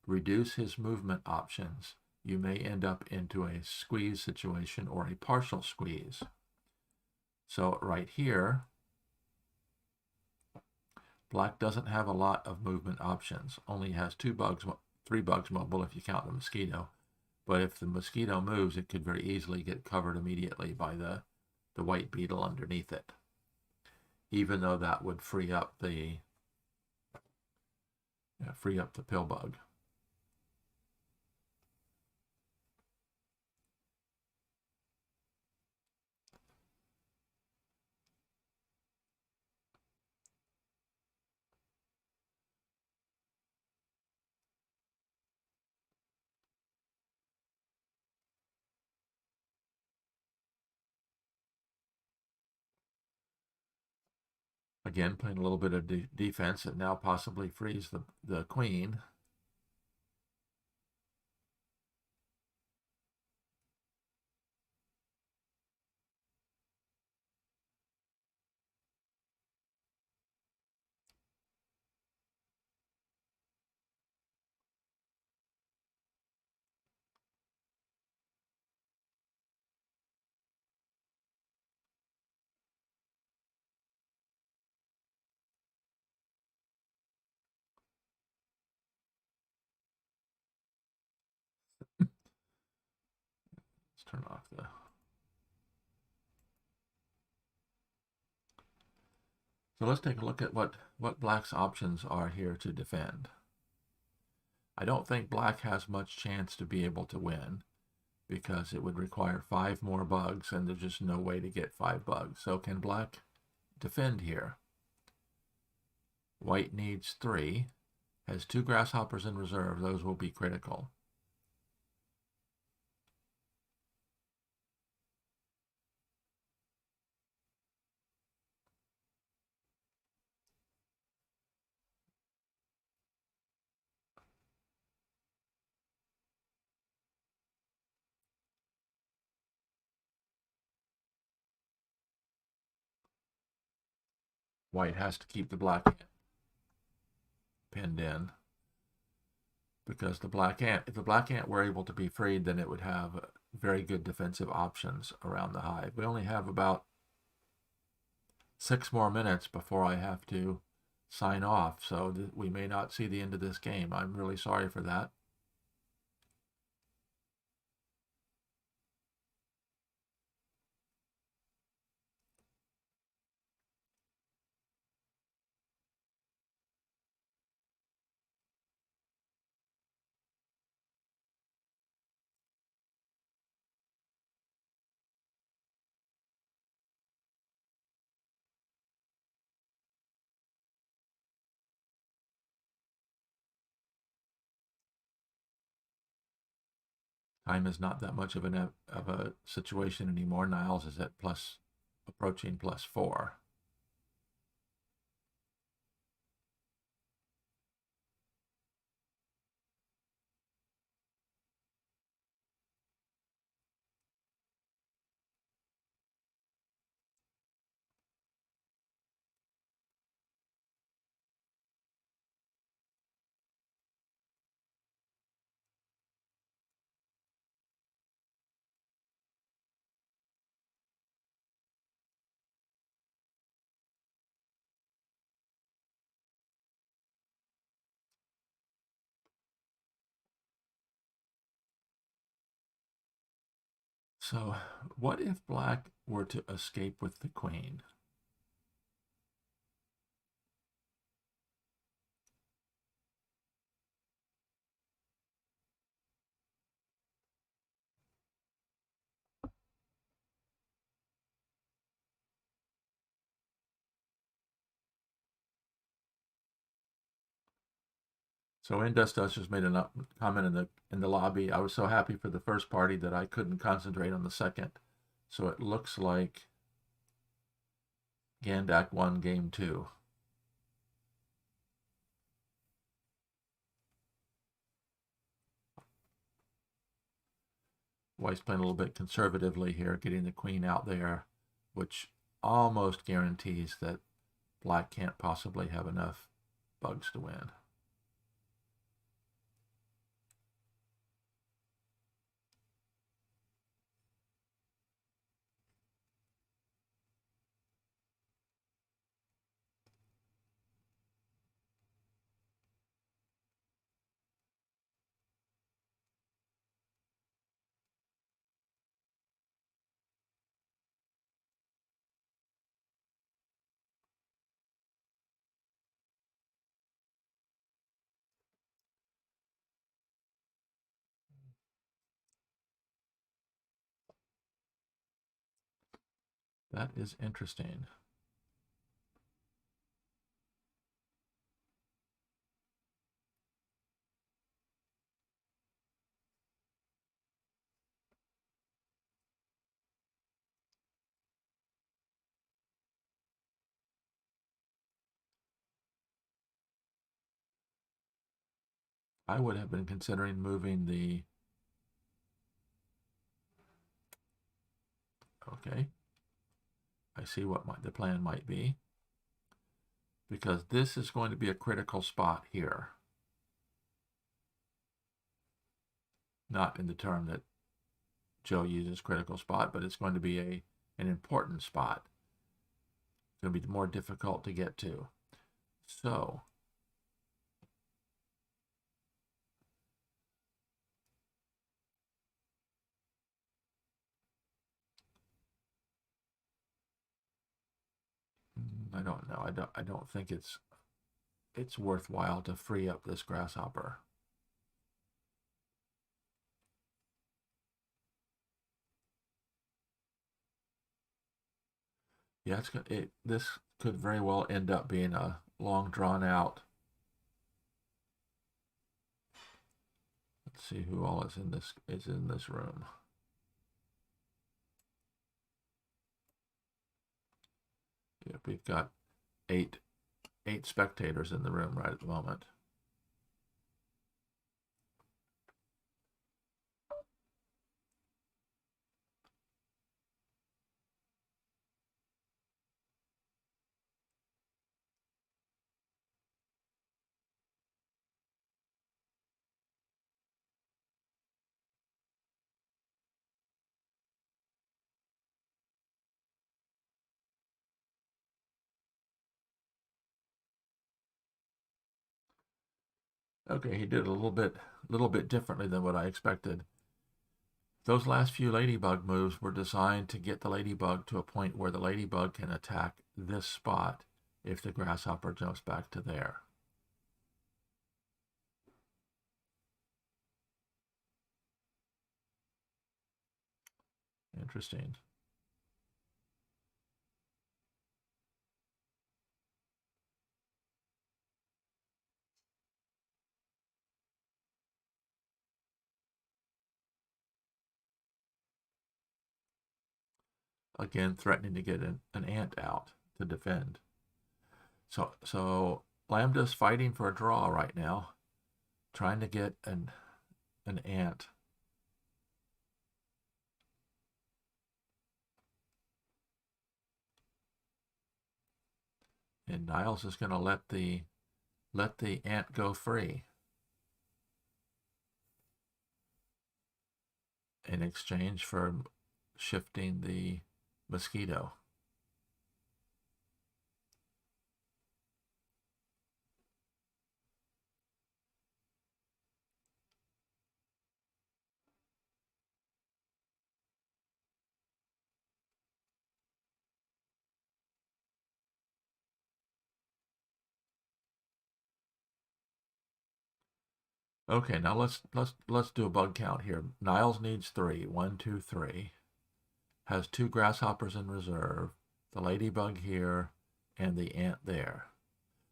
reduce his movement options, you may end up into a squeeze situation or a partial squeeze. So right here, black doesn't have a lot of movement options, only has 3 bugs mobile if you count the mosquito. But if the mosquito moves, it could very easily get covered immediately by the white beetle underneath it, even though that would free up the pill bug. Again, playing a little bit of defense, and now possibly frees the queen. Let's turn off the... So let's take a look at what black's options are here to defend. I don't think black has much chance to be able to win because it would require 5 more bugs, and there's just no way to get 5 bugs. So can black defend here? White needs 3, has 2 grasshoppers in reserve. Those will be critical. White has to keep the black ant pinned in, because the black ant, if the black ant were able to be freed, then it would have very good defensive options around the hive. We only have about 6 more minutes before I have to sign off, so we may not see the end of this game. I'm really sorry for that. Time is not that much of a situation anymore. Niles is at approaching +4. So what if black were to escape with the queen? So Industus just made a comment in the lobby. I was so happy for the first party that I couldn't concentrate on the second. So it looks like Gandak won game 2. White's playing a little bit conservatively here, getting the queen out there, which almost guarantees that black can't possibly have enough bugs to win. That is interesting. I would have been considering moving the... Okay. I see what the plan might be, because this is going to be a critical spot here. Not in the term that Joe uses critical spot, but it's going to be an important spot. It's going to be more difficult to get to. So I don't know. I don't think it's worthwhile to free up this grasshopper. Yeah, this could very well end up being a long drawn out. Let's see who all is in this room. Yeah, we've got eight spectators in the room right at the moment. Okay, he did a little bit differently than what I expected. Those last few ladybug moves were designed to get the ladybug to a point where the ladybug can attack this spot if the grasshopper jumps back to there. Interesting. Again, threatening to get an ant out to defend. So Lambda's fighting for a draw right now, trying to get an ant. And Niles is going to let the ant go free in exchange for shifting the mosquito. Okay, now let's do a bug count here. Niles needs 3. 1, 2, 3. Has 2 grasshoppers in reserve, the ladybug here, and the ant there.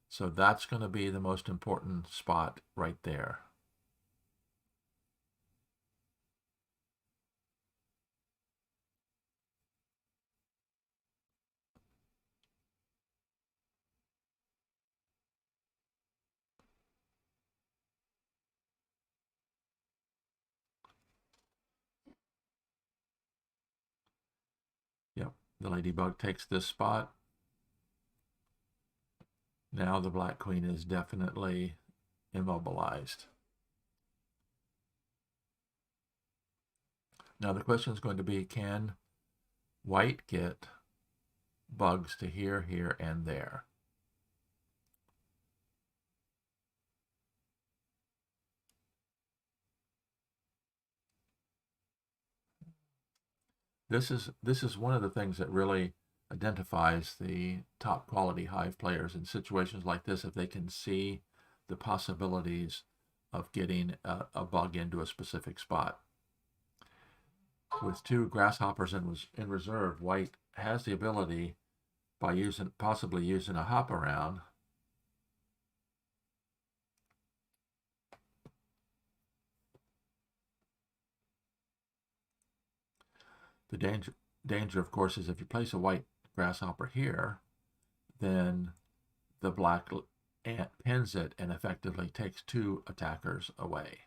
So that's going to be the most important spot right there. Yep, the ladybug takes this spot. Now the black queen is definitely immobilized. Now the question is going to be, can white get bugs to here, here, and there? This is one of the things that really identifies the top quality Hive players in situations like this, if they can see the possibilities of getting a bug into a specific spot. With 2 grasshoppers in reserve, white has the ability, by possibly using a hop around, the danger of course is if you place a white grasshopper here, then the black ant pins it and effectively takes 2 attackers away.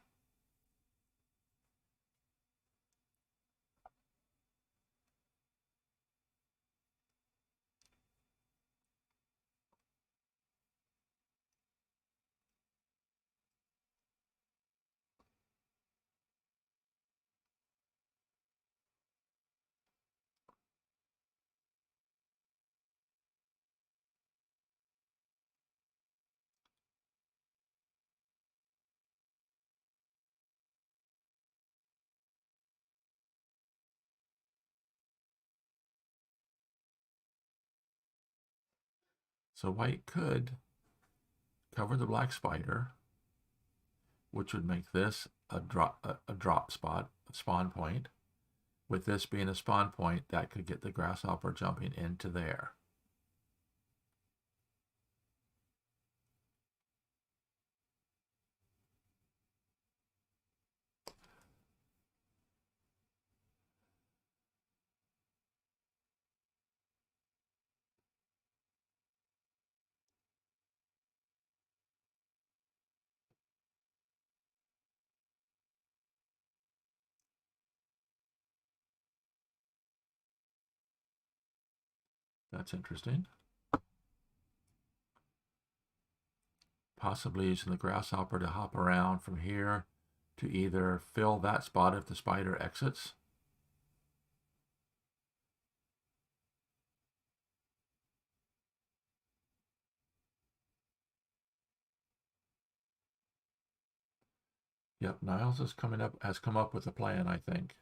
So white could cover the black spider, which would make this a drop spot, a spawn point. With this being a spawn point, that could get the grasshopper jumping into there. That's interesting. Possibly using the grasshopper to hop around from here to either fill that spot if the spider exits. Yep, Niles has come up with a plan, I think.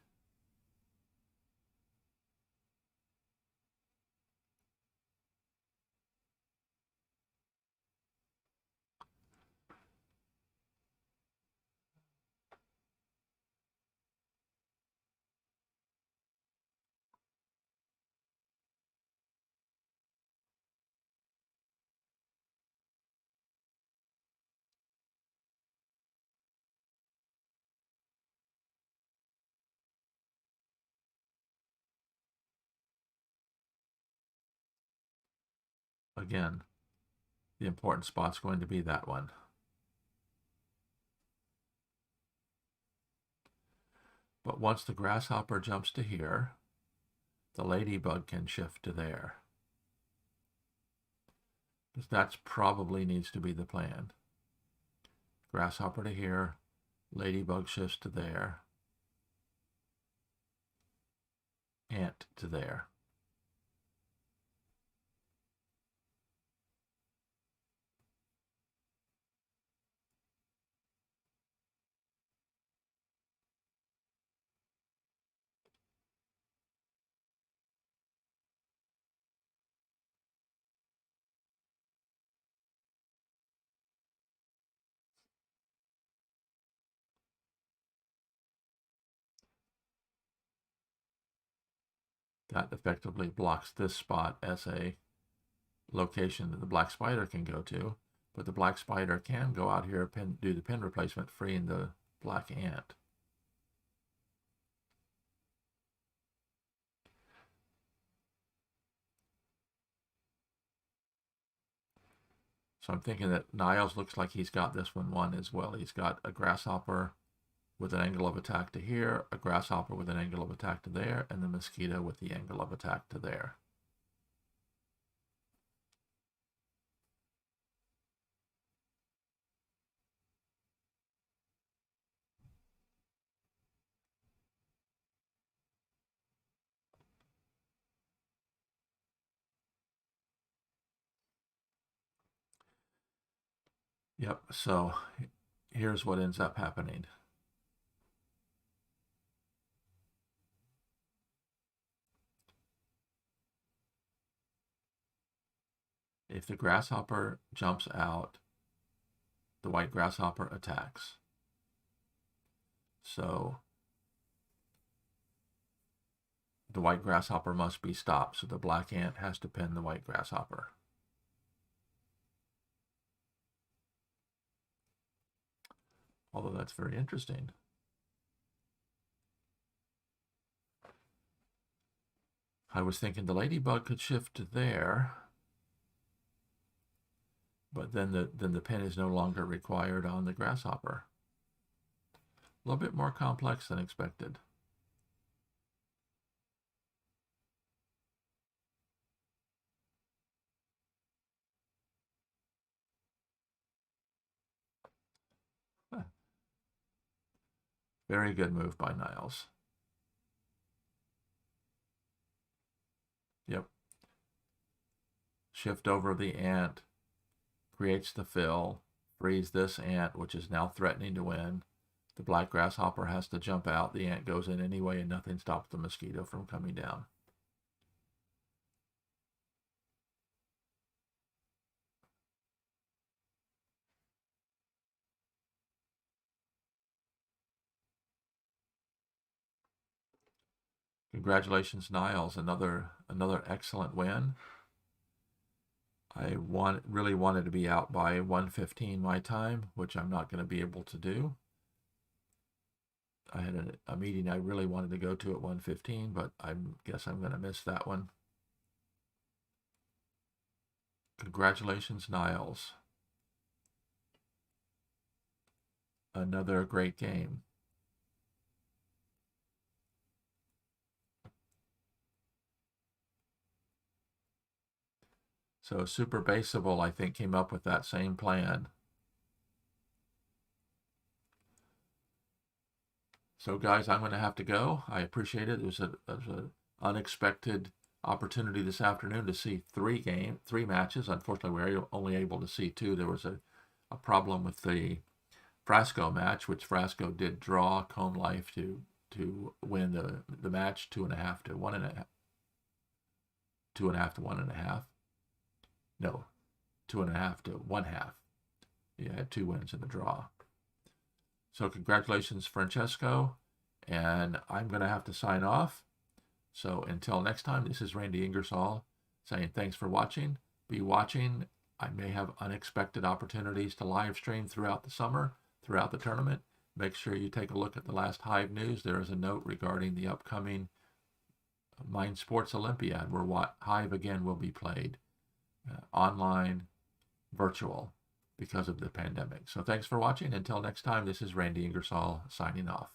Again, the important spot's going to be that one. But once the grasshopper jumps to here, the ladybug can shift to there. Because that probably needs to be the plan. Grasshopper to here, ladybug shifts to there, ant to there. That effectively blocks this spot as a location that the black spider can go to, but the black spider can go out here and do the pin replacement, freeing the black ant. So I'm thinking that Niles looks like he's got this one won as well. He's got a grasshopper with an angle of attack to here, a grasshopper with an angle of attack to there, and the mosquito with the angle of attack to there. Yep, so here's what ends up happening. If the grasshopper jumps out, the white grasshopper attacks. So the white grasshopper must be stopped. So the black ant has to pin the white grasshopper. Although that's very interesting. I was thinking the ladybug could shift to there, but then the pin is no longer required on the grasshopper. A little bit more complex than expected. Very good move by Niles. Yep. Shift over the ant, creates the fill, frees this ant, which is now threatening to win. The black grasshopper has to jump out. The ant goes in anyway, and nothing stops the mosquito from coming down. Congratulations, Niles. Another excellent win. I really wanted to be out by 1:15 my time, which I'm not going to be able to do. I had a meeting I really wanted to go to at 1:15, but I guess I'm going to miss that one. Congratulations, Niles. Another great game. So Super Baseable, I think, came up with that same plan. So guys, I'm going to have to go. I appreciate it. It was an unexpected opportunity this afternoon to see three matches. Unfortunately, we were only able to see two. There was a problem with the Frasco match, which Frasco did draw Cone Life to win the match 2.5 to 1.5. 2.5 to 1.5. No, 2.5 to 1/2. He had 2 wins in the draw. So congratulations, Francesco. And I'm going to have to sign off. So until next time, this is Randy Ingersoll saying thanks for watching. Be watching. I may have unexpected opportunities to live stream throughout the summer, throughout the tournament. Make sure you take a look at the last Hive news. There is a note regarding the upcoming Mind Sports Olympiad, where Hive again will be played online, virtual, because of the pandemic. So thanks for watching. Until next time, this is Randy Ingersoll signing off.